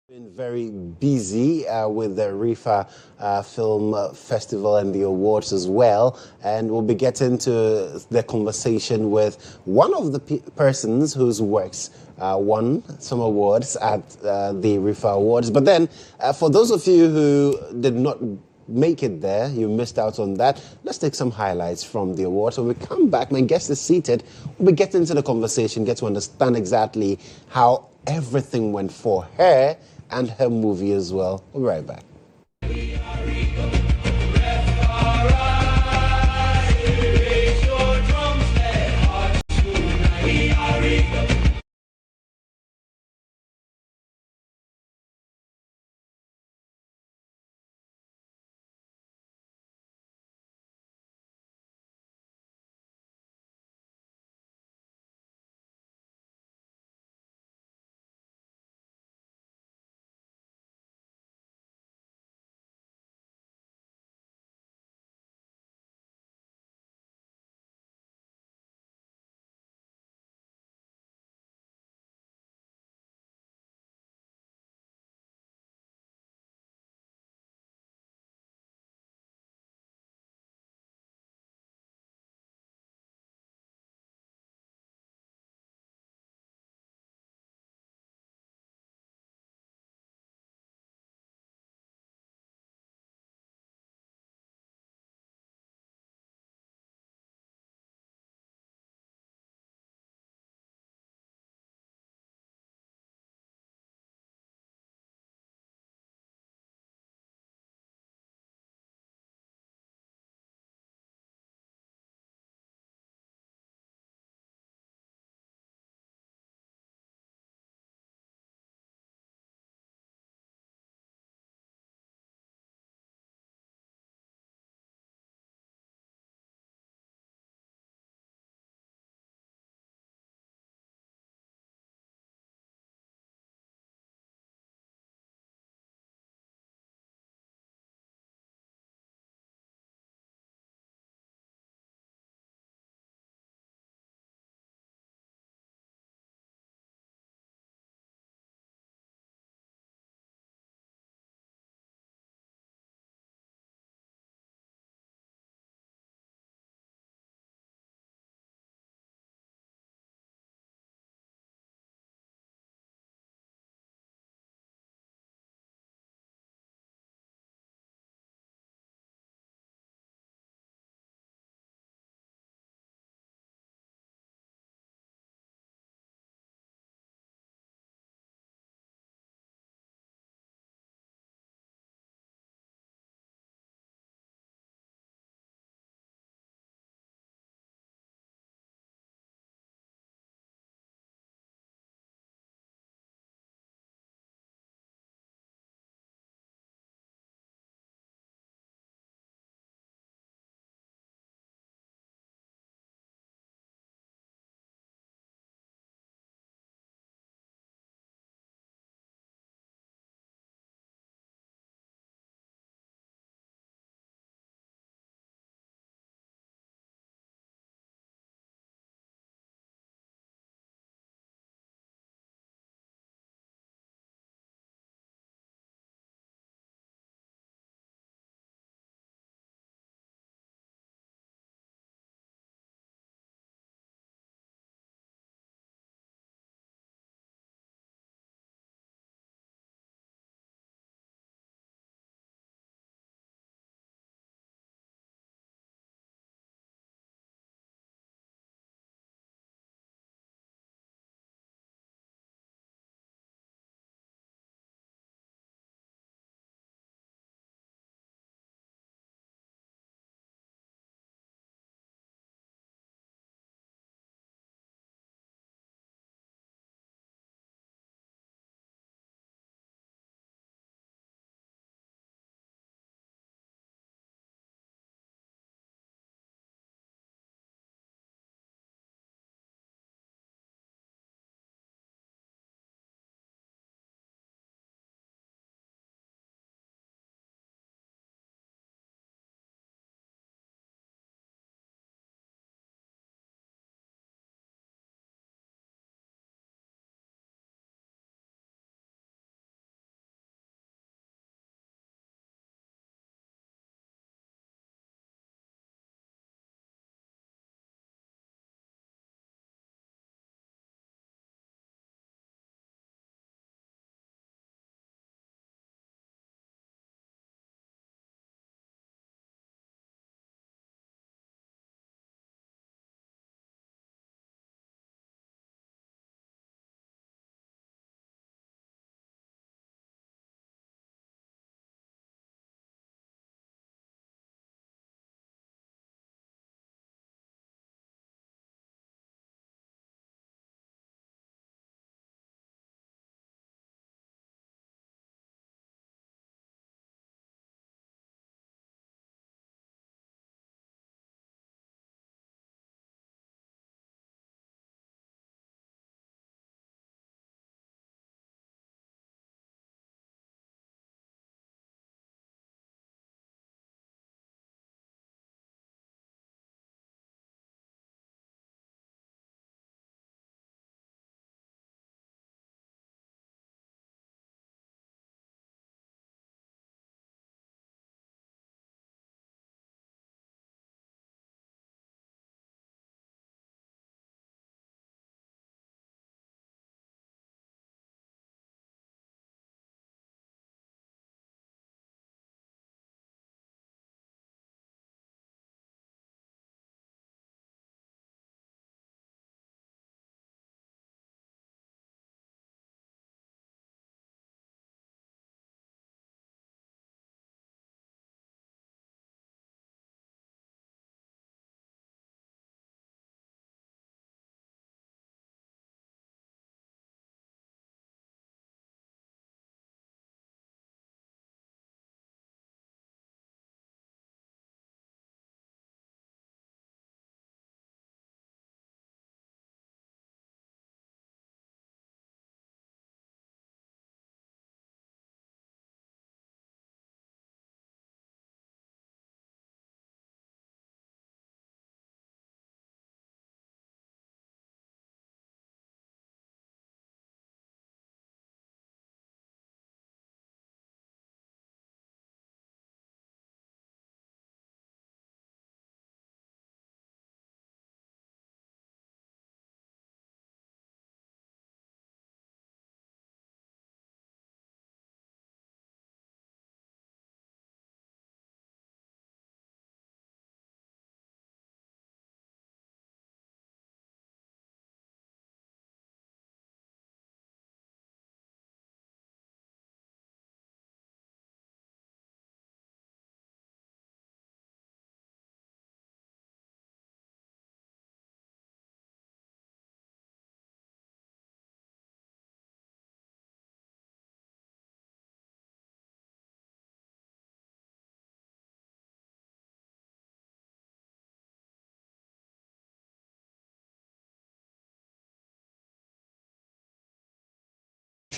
Speaker 2: Been very busy with the Rifa Film Festival and the awards as well, and we'll be getting to the conversation with one of the persons whose works won some awards at the Rifa Awards. But then, for those of you who did not make it there, you missed out on that. Let's take some highlights from the awards. When we come back, my guest is seated. We'll be getting into the conversation, get to understand exactly how everything went for her and her movie as well. We'll be right back.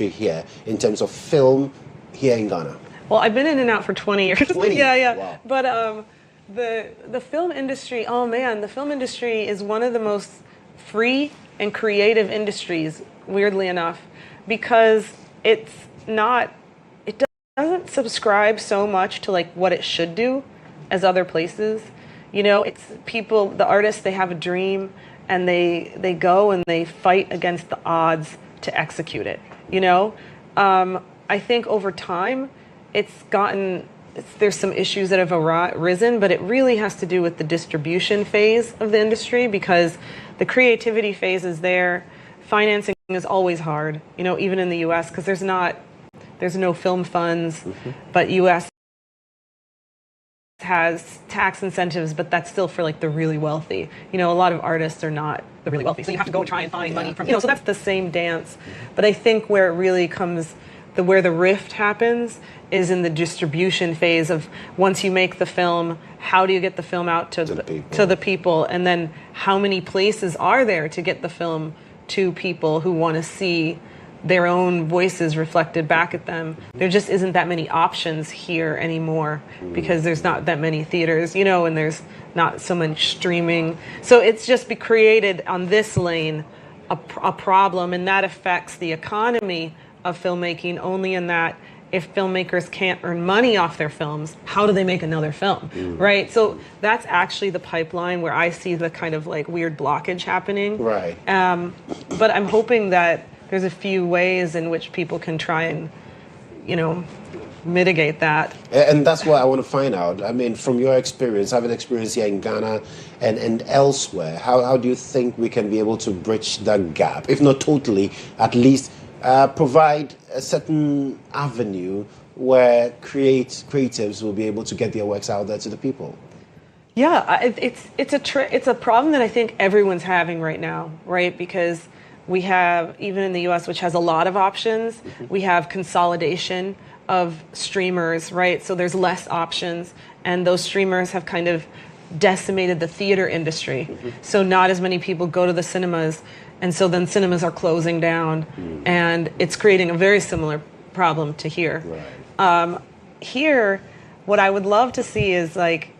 Speaker 2: here in terms of film here in Ghana?
Speaker 6: Well, I've been in and out for 20 years.
Speaker 2: 20?
Speaker 6: Yeah.
Speaker 2: Wow.
Speaker 6: But the film industry, oh man, the film industry is one of the most free and creative industries, weirdly enough, because it doesn't subscribe so much to like what it should do as other places. You know, it's people, the artists, they have a dream and they go and they fight against the odds to execute it, you know? I think over time, there's some issues that have arisen, but it really has to do with the distribution phase of the industry, because the creativity phase is there. Financing is always hard, you know, even in the US, because there's no film funds, but US has tax incentives, but that's still for like the really wealthy. You know, a lot of artists are not the really wealthy, so you have to go and try and find money from, you know, so that's the same dance. But I think where it really comes, where the rift happens is in the distribution phase of once you make the film, how do you get the film out to the people, and then how many places are there to get the film to people who want to see their own voices reflected back at them. There just isn't that many options here anymore because there's not that many theaters, you know, and there's not so much streaming. So it's just created on this lane a problem, and that affects the economy of filmmaking only in that if filmmakers can't earn money off their films, how do they make another film, right? So that's actually the pipeline where I see the kind of like weird blockage happening.
Speaker 2: Right.
Speaker 6: But I'm hoping that there's a few ways in which people can try and, you know, mitigate that.
Speaker 2: And that's what I want to find out. I mean, from your experience, having experience here in Ghana and elsewhere, how do you think we can be able to bridge that gap? If not totally, at least provide a certain avenue where creatives will be able to get their works out there to the people.
Speaker 6: Yeah, it's a problem that I think everyone's having right now, right? Because we have, even in the US, which has a lot of options, we have consolidation of streamers, right? So there's less options, and those streamers have kind of decimated the theater industry. So not as many people go to the cinemas, and so then cinemas are closing down, and it's creating a very similar problem to here.
Speaker 2: Right.
Speaker 6: Here, what I would love to see is like,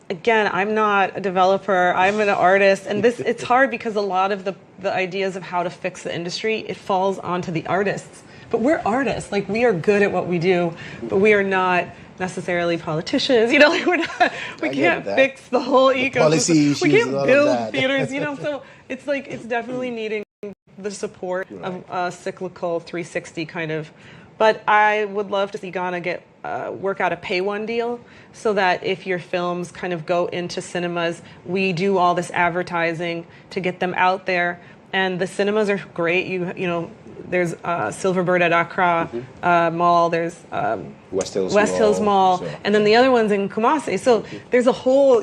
Speaker 6: again, I'm not a developer, I'm an artist, and it's hard because a lot of the ideas of how to fix the industry, it falls onto the artists. But we're artists, like we are good at what we do, but we are not necessarily politicians, you know, like we can't fix the whole ecosystem. We can't build theaters, you know, so it's like, it's definitely needing the support of a cyclical 360 kind of. But I would love to see Ghana work out a pay-one deal so that if your films kind of go into cinemas, we do all this advertising to get them out there. And the cinemas are great. You know, there's Silverbird at Accra Mall. There's
Speaker 2: West Hills
Speaker 6: Mall.
Speaker 2: So.
Speaker 6: And then the other one's in Kumasi. So there's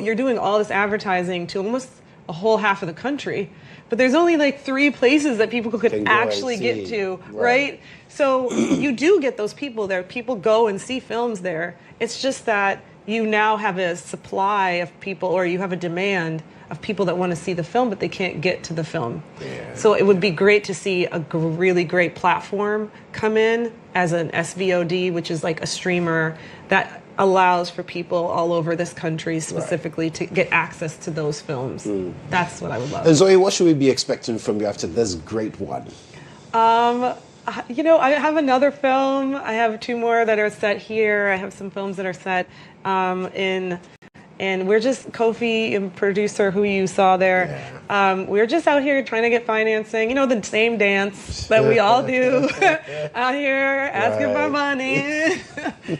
Speaker 6: you're doing all this advertising to almost a whole half of the country. But there's only like 3 places that people could actually get to, right? So you do get those people there. People go and see films there. It's just that you now have a supply of people, or you have a demand of people that want to see the film, but they can't get to the film. Yeah. So it would be great to see a really great platform come in as an SVOD, which is like a streamer that allows for people all over this country specifically to get access to those films. That's what I would love.
Speaker 2: And Zoe, what should we be expecting from you after this great one?
Speaker 6: You know, I have another film. I have 2 more that are set here. I have some films that are set and we're just, Kofi, and producer who you saw there, we're just out here trying to get financing. You know, the same dance that we all do out here, asking for money.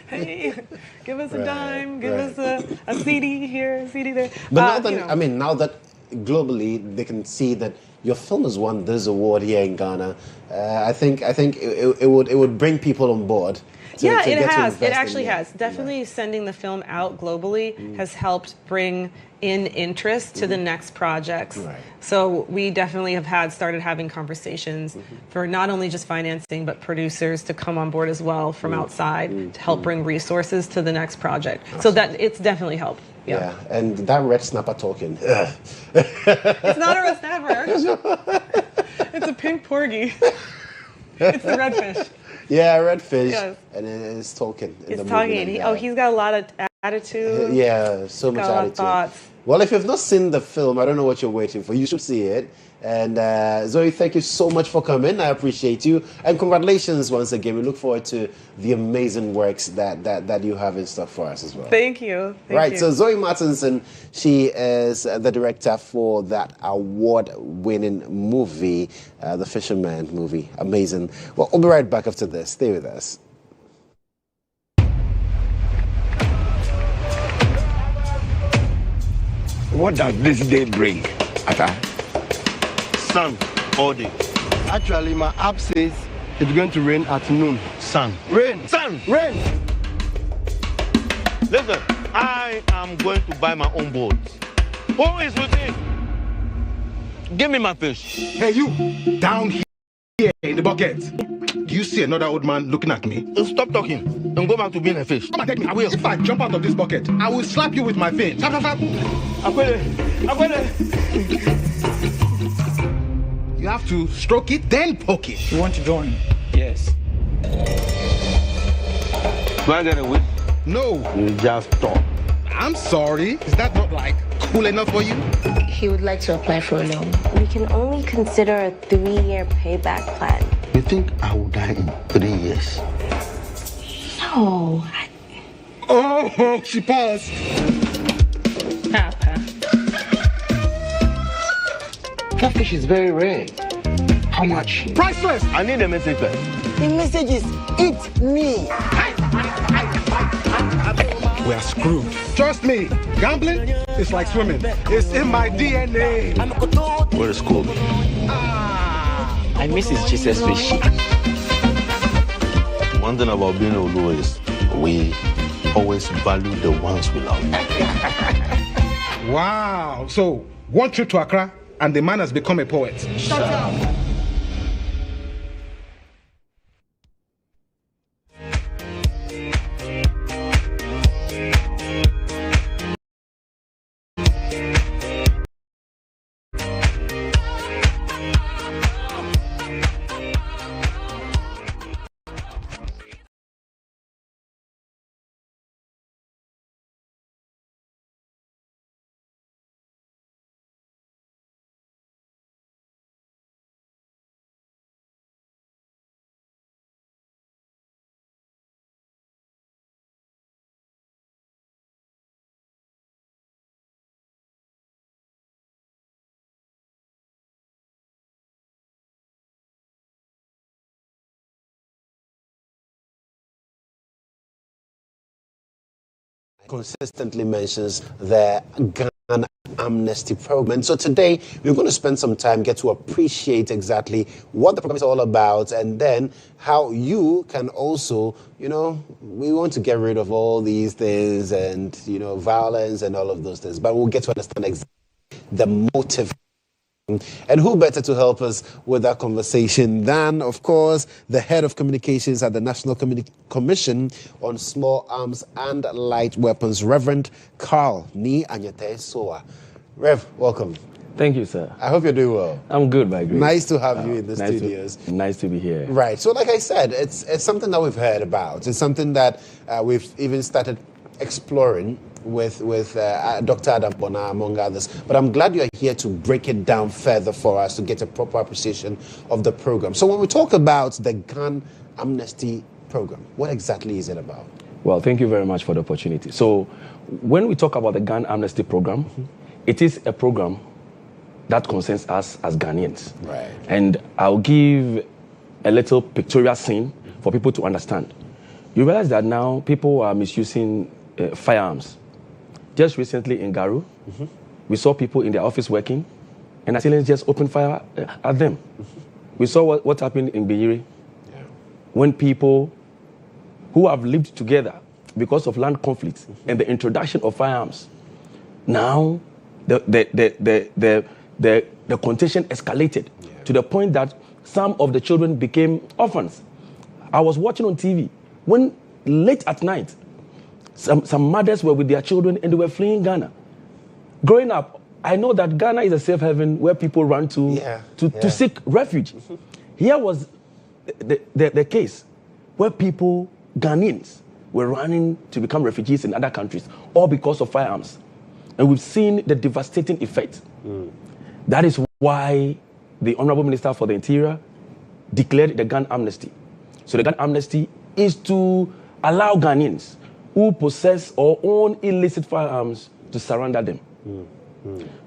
Speaker 6: Hey, give us a dime, give us a CD here, a CD there.
Speaker 2: But now that, you know, I mean, now that globally they can see that your film has won this award here in Ghana, I think it would bring people on board.
Speaker 6: It has. It actually has. Definitely sending the film out globally has helped bring in interest to the next projects. Right. So we definitely have started having conversations for not only just financing, but producers to come on board as well from outside to help bring resources to the next project. Absolutely. So that it's definitely helped.
Speaker 2: Yeah, and that red snapper talking.
Speaker 6: It's not a red snapper. It's a pink porgy. It's the redfish.
Speaker 2: Yeah, I read Fish,
Speaker 6: Yes.
Speaker 2: and it's talking. In
Speaker 6: He's
Speaker 2: the
Speaker 6: talking.
Speaker 2: movie like that.
Speaker 6: He's got a lot of attitude.
Speaker 2: Yeah, so much
Speaker 6: got a lot of
Speaker 2: attitude.
Speaker 6: thoughts.
Speaker 2: Well, if you've not seen the film, I don't know what you're waiting for. You should see it. And Zoe, thank you so much for coming. I appreciate you. And congratulations once again. We look forward to the amazing works that you have in stock for us as well.
Speaker 6: Thank you.
Speaker 2: Right, so Zoe Martinson, she is the director for that award-winning movie, The Fisherman movie. Amazing. Well, we'll be right back after this. Stay with us.
Speaker 7: What does this day bring, Ata?
Speaker 8: Sun all day. Actually, my app says it's going to rain at noon. Sun. Rain.
Speaker 7: Sun!
Speaker 8: Rain.
Speaker 7: Listen, I am going to buy my own boat. Who is with me? Give me my fish.
Speaker 9: Hey, you, down here in the bucket. Do you see another old man looking at me?
Speaker 7: Stop talking and go back to being a fish.
Speaker 9: Come and take me. I will. If I jump out of this bucket, I will slap you with my fin. Slap, slap, slap. You have to stroke it, then poke it.
Speaker 10: You want to join?
Speaker 7: Yes. Do I get a whip?
Speaker 9: No.
Speaker 7: You just talk.
Speaker 9: I'm sorry. Is that not like cool enough for you?
Speaker 11: He would like to apply for a loan. We can only consider a 3-year payback plan.
Speaker 8: You think I will die in 3 years?
Speaker 11: No.
Speaker 9: Oh, she paused.
Speaker 6: Papa.
Speaker 7: That fish is very rare. How much?
Speaker 9: Priceless.
Speaker 7: I need a message first.
Speaker 12: The message is, eat me.
Speaker 9: We are screwed. Trust me, gambling is like swimming. It's in my DNA.
Speaker 7: Where is school?
Speaker 10: I miss his Jesus fish.
Speaker 7: One thing about being Olu is we always value the ones we love.
Speaker 9: Wow. So, one trip to Accra, and the man has become a poet. Shut up.
Speaker 2: Consistently mentions the Ghana Amnesty Program. So today we're going to spend some time, get to appreciate exactly what the program is all about, and then how you can also, we want to get rid of all these things and, violence and all of those things. But we'll get to understand exactly the motive. And who better to help us with that conversation than, of course, the head of communications at the National Commission on Small Arms and Light Weapons, Reverend Carl Ni Anyate Soa. Rev, welcome.
Speaker 10: Thank you, sir.
Speaker 2: I hope you're doing well.
Speaker 10: I'm good, by grace.
Speaker 2: Nice to have you in the studios.
Speaker 10: Nice to be here.
Speaker 2: Right. So, like I said, it's something that we've heard about. It's something that we've even started exploring with Dr. Adam Bona, among others. But I'm glad you're here to break it down further for us to get a proper appreciation of the program. So when we talk about the Ghana Amnesty Program, what exactly is it about?
Speaker 10: Well, thank you very much for the opportunity. So when we talk about the Ghana Amnesty Program, it is a program that concerns us as Ghanaians.
Speaker 2: Right.
Speaker 10: And I'll give a little pictorial scene for people to understand. You realize that now people are misusing firearms. Just recently in Garu, we saw people in their office working, and assailants just opened fire at them. We saw what happened in Biyiri, when people who have lived together because of land conflicts and the introduction of firearms, now the contention escalated to the point that some of the children became orphans. I was watching on TV when late at night, some mothers were with their children and they were fleeing Ghana. Growing up, I know that Ghana is a safe haven where people run to seek refuge. Here was the case. where people, Ghanaians, were running to become refugees in other countries, all because of firearms. And we've seen the devastating effect. That is why the Honorable Minister for the Interior declared the gun amnesty. So the gun amnesty is to allow Ghanaians who possess or own illicit firearms to surrender them.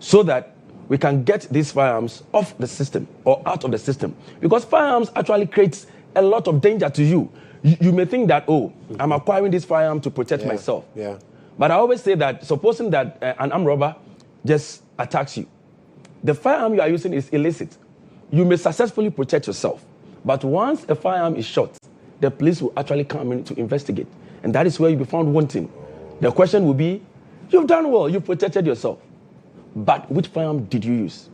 Speaker 10: So that we can get these firearms off the system or out of the system. Because firearms actually creates a lot of danger to you. You may think that, I'm acquiring this firearm to protect myself.
Speaker 2: Yeah.
Speaker 10: But I always say that, supposing that an armed robber just attacks you, the firearm you are using is illicit. You may successfully protect yourself. But once a firearm is shot, the police will actually come in to investigate. And that is where you'll be found wanting. The question will be, you've done well, you protected yourself. But which firearm did you use?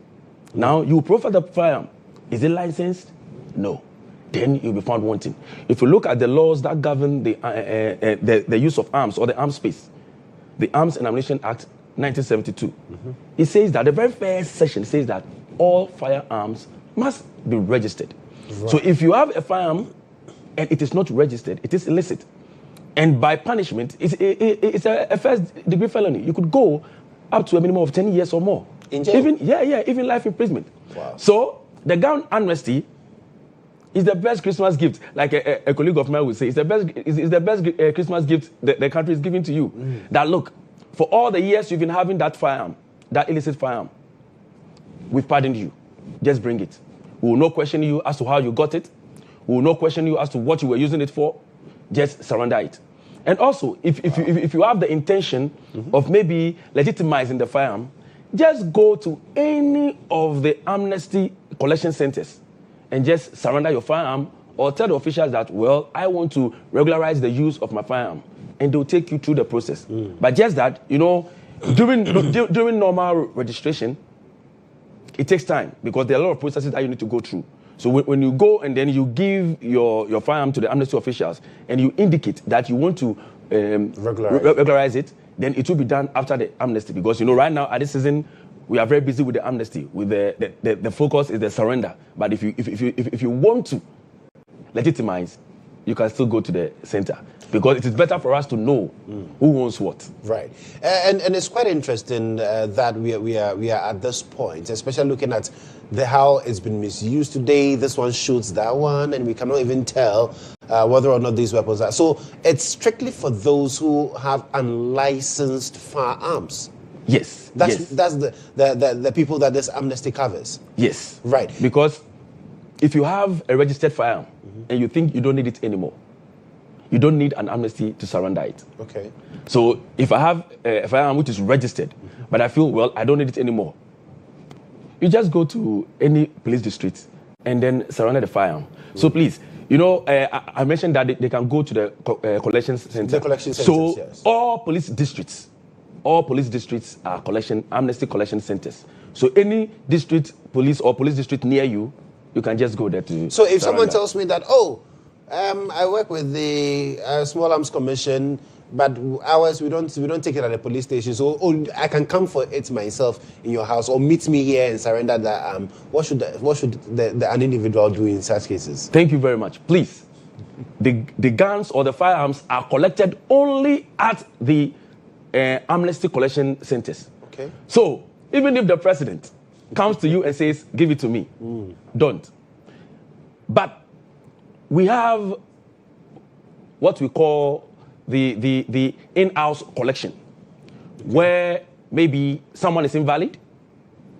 Speaker 10: Now, you profile the firearm. Is it licensed? No. Then you'll be found wanting. If you look at the laws that govern the use of arms or the arms space, the Arms and Ammunition Act 1972, it says that the very first section says that all firearms must be registered. Right. So if you have a firearm and it is not registered, it is illicit. And by punishment, it's a first-degree felony. You could go up to a minimum of 10 years or more.
Speaker 2: In jail?
Speaker 10: Even life imprisonment.
Speaker 2: Wow.
Speaker 10: So the gun amnesty is the best Christmas gift. Like a colleague of mine would say, it's the best Christmas gift the country is giving to you. That look, for all the years you've been having that firearm, that illicit firearm, we've pardoned you. Just bring it. We will not question you as to how you got it. We will not question you as to what you were using it for. Just surrender it. And also, if you have the intention of maybe legitimizing the firearm, just go to any of the amnesty collection centers and just surrender your firearm, or tell the officials that, well, I want to regularize the use of my firearm, and they'll take you through the process. But just that, during normal registration, it takes time because there are a lot of processes that you need to go through. So when you go and then you give your firearm to the amnesty officials and you indicate that you want to regularize it, then it will be done after the amnesty. Because right now at this season we are very busy with the amnesty. With the focus is the surrender. But if you want to legitimize, you can still go to the center. Because it is better for us to know who owns what.
Speaker 2: Right. And it's quite interesting that we are at this point, especially looking at how it's been misused today. This one shoots that one, and we cannot even tell whether or not these weapons are. So it's strictly for those who have unlicensed firearms.
Speaker 10: Yes.
Speaker 2: That's the people that this amnesty covers.
Speaker 10: Yes.
Speaker 2: Right.
Speaker 10: Because if you have a registered firearm and you think you don't need it anymore, you don't need an amnesty to surrender it.
Speaker 2: Okay.
Speaker 10: So if I have a firearm which is registered, but I feel, well, I don't need it anymore, you just go to any police district and then surrender the firearm. So please, I mentioned that they can go to the collection center.
Speaker 2: The collection centers,
Speaker 10: so
Speaker 2: yes.
Speaker 10: all police districts are amnesty collection centers. So any district police or police district near you, you can just go there to
Speaker 2: So if
Speaker 10: surrender.
Speaker 2: someone tells me that, I work with the Small Arms Commission, but ours we don't take it at the police station. So I can come for it myself in your house, or meet me here and surrender that. What should an individual do in such cases?
Speaker 10: Thank you very much. Please, the guns or the firearms are collected only at the amnesty collection centers.
Speaker 2: Okay.
Speaker 10: So even if the president comes to you and says, "Give it to me," don't. But we have what we call the in-house collection, where maybe someone is invalid,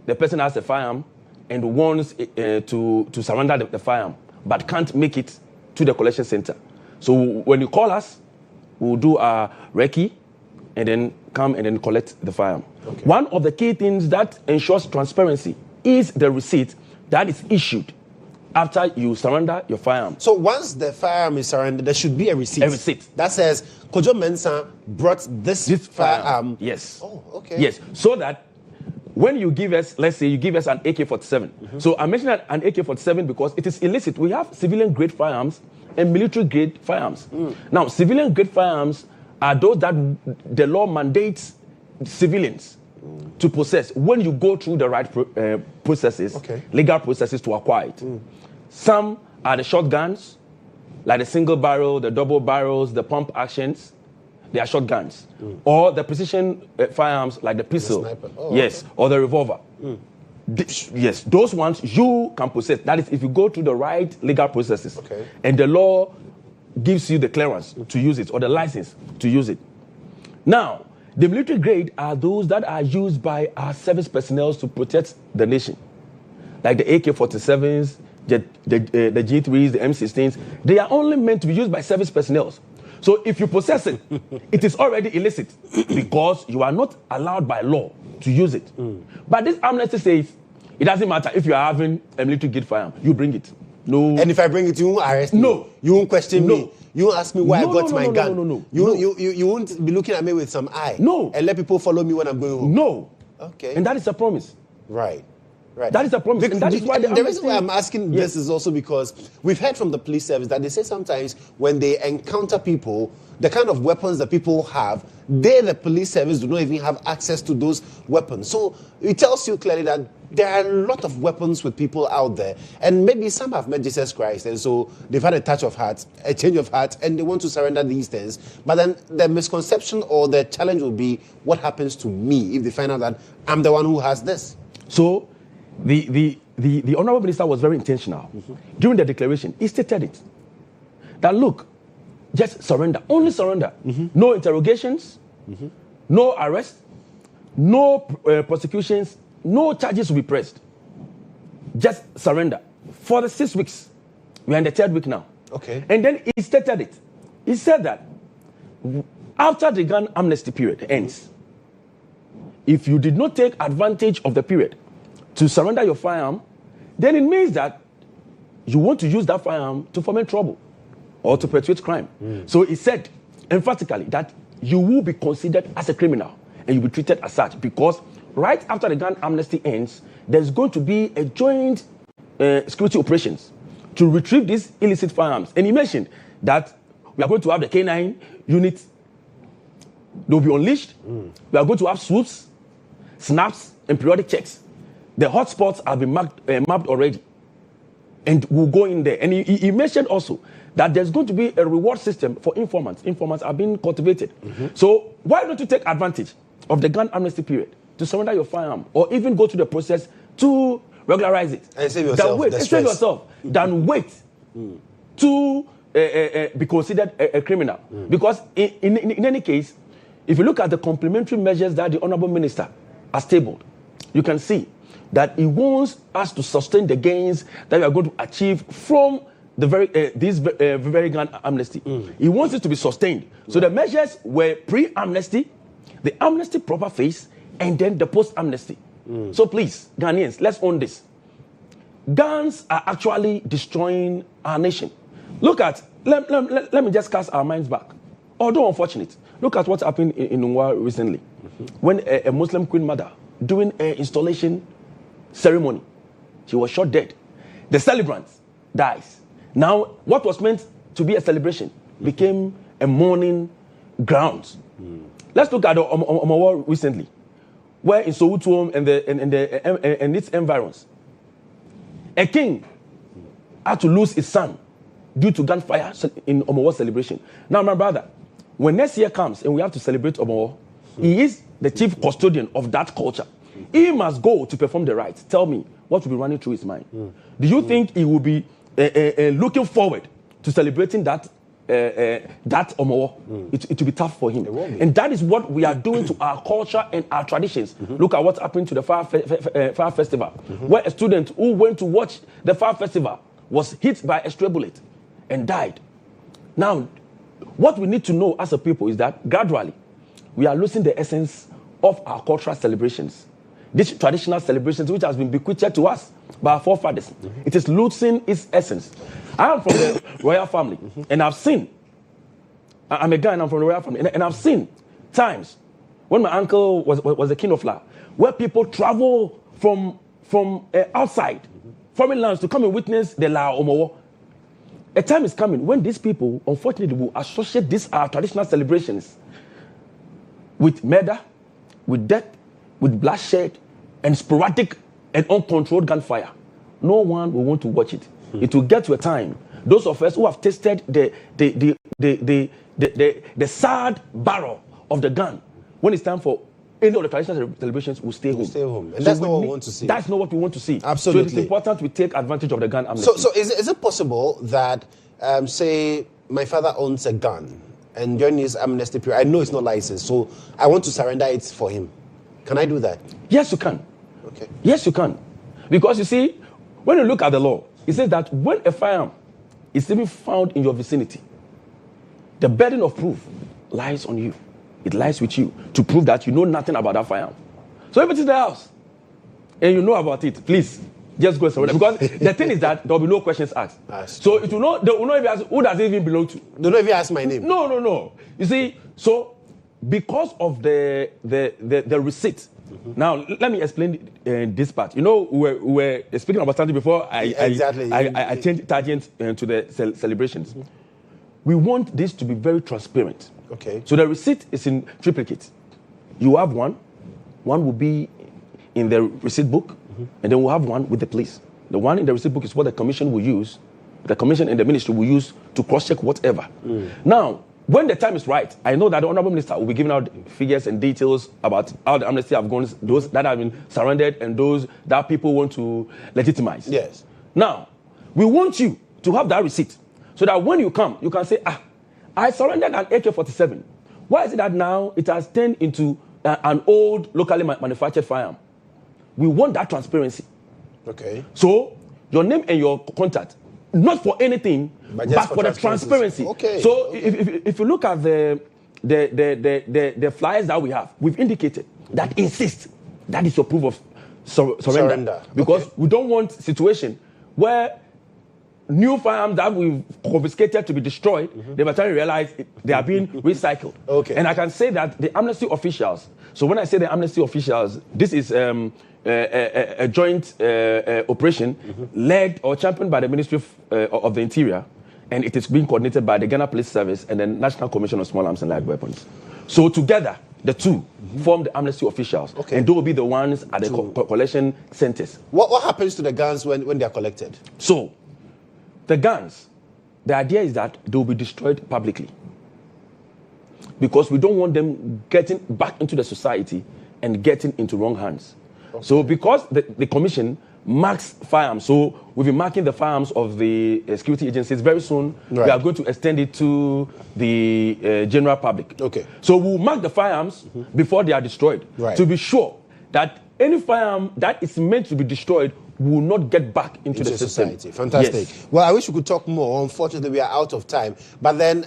Speaker 10: the person has a firearm and wants to surrender the firearm, but can't make it to the collection center. So when you call us, we'll do a recce and then come and then collect the firearm. Okay. One of the key things that ensures transparency is the receipt that is issued after you surrender your firearm.
Speaker 2: So once the firearm is surrendered, there should be a receipt.
Speaker 10: A receipt.
Speaker 2: That says, Kodjo Mensah brought this firearm.
Speaker 10: Yes.
Speaker 2: Oh, okay.
Speaker 10: Yes. So that when you give us, let's say you give us an AK-47. So I mentioned an AK-47 because it is illicit. We have civilian grade firearms and military grade firearms. Now, civilian grade firearms are those that the law mandates civilians to possess when you go through the right processes, legal processes to acquire it. Some are the shotguns, like the single barrel, the double barrels, the pump actions, they are shotguns. Or the precision firearms like the pistol.
Speaker 2: The sniper.
Speaker 10: Yes, or the revolver. Yes, those ones you can possess. That is if you go through the right legal processes.
Speaker 2: Okay.
Speaker 10: And the law gives you the clearance to use it or the license to use it. Now, the military grade are those that are used by our service personnel to protect the nation. Like the AK-47s, the G3s, the M16s. They are only meant to be used by service personnel. So if you possess it, it is already illicit because you are not allowed by law to use it. But this amnesty says it doesn't matter if you are having a military grade firearm, you bring it. No.
Speaker 2: And if I bring it, you won't arrest me.
Speaker 10: No.
Speaker 2: You won't question me. You won't ask me why I got my gun.
Speaker 10: No.
Speaker 2: You won't be looking at me with some eye.
Speaker 10: No.
Speaker 2: And let people follow me when I'm going home.
Speaker 10: No.
Speaker 2: Okay.
Speaker 10: And that is a promise.
Speaker 2: Right.
Speaker 10: That is a promise. And that is why
Speaker 2: the reason why I'm asking this is also because we've heard from the police service that they say sometimes when they encounter people, the kind of weapons that people have, the police service, do not even have access to those weapons. So it tells you clearly that there are a lot of weapons with people out there, and maybe some have met Jesus Christ, and so they've had a touch of heart, a change of heart, and they want to surrender these things. But then the misconception or the challenge will be, what happens to me if they find out that I'm the one who has this?
Speaker 10: So the Honorable Minister was very intentional. During the declaration, he stated it. That look, just surrender, only surrender. No interrogations, no arrest, no prosecutions, no charges will be pressed. Just surrender. For the 6 weeks, we are in the 3rd week now.
Speaker 2: Okay.
Speaker 10: And then he stated it. He said that after the gun amnesty period ends, if you did not take advantage of the period to surrender your firearm, then it means that you want to use that firearm to foment trouble or to perpetrate crime. So he said emphatically that you will be considered as a criminal and you'll be treated as such, because right after the gun amnesty ends, there's going to be a joint security operations to retrieve these illicit firearms. And he mentioned that we are going to have the K9 unit. They'll be unleashed. We are going to have swoops, snaps, and periodic checks. The hotspots have been mapped already. And we'll go in there. And he mentioned also that there's going to be a reward system for informants. Informants are being cultivated. So why don't you take advantage of the gun amnesty period to surrender your firearm, or even go through the process to regularize it?
Speaker 2: And save yourself.
Speaker 10: Save yourself than wait to be considered a criminal. Because in any case, if you look at the complementary measures that the Honorable Minister has tabled, you can see that he wants us to sustain the gains that we are going to achieve from the very gun amnesty. He wants it to be sustained. So the measures were pre-amnesty, the amnesty proper phase, and then the post-amnesty. So please, Ghanaians, let's own this. Guns are actually destroying our nation. Look at, let me just cast our minds back. Although unfortunate, look at what happened in Nungwa recently. When a Muslim queen mother doing an installation ceremony, she was shot dead. The celebrant dies. Now, what was meant to be a celebration became a mourning ground. Let's look at Omawa recently, where in Soweto and its environs, a king had to lose his son due to gunfire in Omawa celebration. Now, my brother, when next year comes and we have to celebrate Omawa, he is the chief custodian of that culture. He must go to perform the rites. Tell me, what will be running through his mind? Do you think he will be looking forward to celebrating that Omawa? It will be tough for him. And that is what we are doing to our culture and our traditions. Look at what happened to the Fire Festival, where a student who went to watch the Fire Festival was hit by a stray bullet and died. Now, what we need to know as a people is that gradually we are losing the essence of our cultural celebrations. These traditional celebrations, which has been bequeathed to us by our forefathers, it is losing its essence. I am from the royal family, and I've seen, I'm a guy and I'm from the royal family, and I've seen times when my uncle was the king of La, where people travel from outside, foreign lands, to come and witness the La Omowo. A time is coming when these people, unfortunately, will associate these traditional celebrations with murder, with death, with bloodshed, and sporadic and uncontrolled gunfire. No one will want to watch it. It will get to a time Those of us who have tasted the sad barrel of the gun, when it's time for any of the traditional celebrations, will stay home.
Speaker 2: Stay home. And that's not what we want to see.
Speaker 10: That's not what we want to see.
Speaker 2: Absolutely.
Speaker 10: So it's important we take advantage of the gun amnesty.
Speaker 2: So is it possible that, say, my father owns a gun, and during his amnesty period, I know it's not licensed, so I want to surrender it for him. Can I do that?
Speaker 10: Yes, you can.
Speaker 2: Okay.
Speaker 10: Yes, you can. Because you see, when you look at the law, it says that when a firearm is even found in your vicinity, the burden of proof lies on you. It lies with you to prove that you know nothing about that firearm. So if it is the house and you know about it, please just go and surrender. Because the thing is that there will be no questions asked. So it will not, they will not even ask who does it even belong to.
Speaker 2: They don't even ask my name.
Speaker 10: No. You see, so because of the receipt. Now let me explain this part. You know, we were speaking about something before I changed tangent to the celebrations. We want this to be very transparent.
Speaker 2: Okay.
Speaker 10: So the receipt is in triplicate. You have one will be in the receipt book, and then we'll have one with the police. The one in the receipt book is what the commission will use, the commission and the ministry will use to cross-check whatever. Now, when the time is right, I know that the Honorable Minister will be giving out figures and details about how the amnesty have gone, those that have been surrendered and those that people want to legitimize.
Speaker 2: Yes.
Speaker 10: Now, we want you to have that receipt so that when you come, you can say, I surrendered an AK-47. Why is it that now it has turned into an old locally manufactured firearm? We want that transparency.
Speaker 2: Okay.
Speaker 10: So, your name and your contact, not for anything, but for the transparency.
Speaker 2: Okay.
Speaker 10: So, if you look at the flyers that we have, we've indicated that insist that is your proof of surrender. Because we don't want a situation where new firearms that we've confiscated to be destroyed, they by the time you realize they are being recycled.
Speaker 2: Okay.
Speaker 10: And I can say that the amnesty officials, so when I say the amnesty officials, this is a joint operation led or championed by the Ministry of the Interior, and it is being coordinated by the Ghana Police Service and the National Commission on Small Arms and Light Weapons. So together, the two form the amnesty officials, and they will be the ones at the collection centers.
Speaker 2: What happens to the guns when they are collected?
Speaker 10: So, the guns, the idea is that they will be destroyed publicly. Because we don't want them getting back into the society and getting into wrong hands. Okay. So because the commission marks firearms, so we'll be marking the firearms of the security agencies very soon.
Speaker 2: Right.
Speaker 10: We are going to extend it to the general public.
Speaker 2: Okay.
Speaker 10: So we'll mark the firearms before they are destroyed to be sure that any firearm that is meant to be destroyed will not get back into the
Speaker 2: society.
Speaker 10: system.
Speaker 2: Fantastic.
Speaker 10: Yes.
Speaker 2: Well, I wish we could talk more. Unfortunately, we are out of time. But then,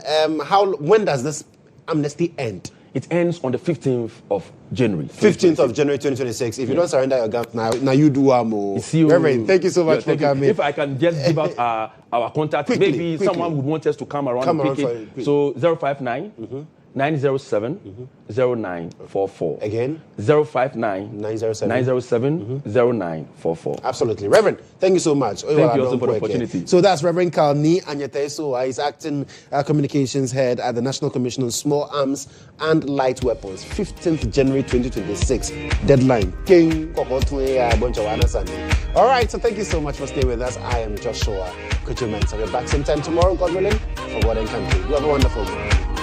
Speaker 2: when does this amnesty end?
Speaker 10: It ends on the 15th of January.
Speaker 2: 15th of January 2026. If you don't surrender your guns now you do more. Reverend, thank you so much for coming.
Speaker 10: If I can just give out our contact, maybe someone would want us to come around and pick it. So 059 907 0944.
Speaker 2: Again?
Speaker 10: 059 907 0944.
Speaker 2: Absolutely. Reverend, thank you so much.
Speaker 10: Thank you also for the opportunity.
Speaker 2: So that's Reverend Kalni Anyeteso. He's acting communications head at the National Commission on Small Arms and Light Weapons. 15th January 2026. Deadline. All right, so thank you so much for staying with us. I am Joshua Kodjo. I'll be back same time tomorrow, God willing, for God and Country. You have a wonderful day.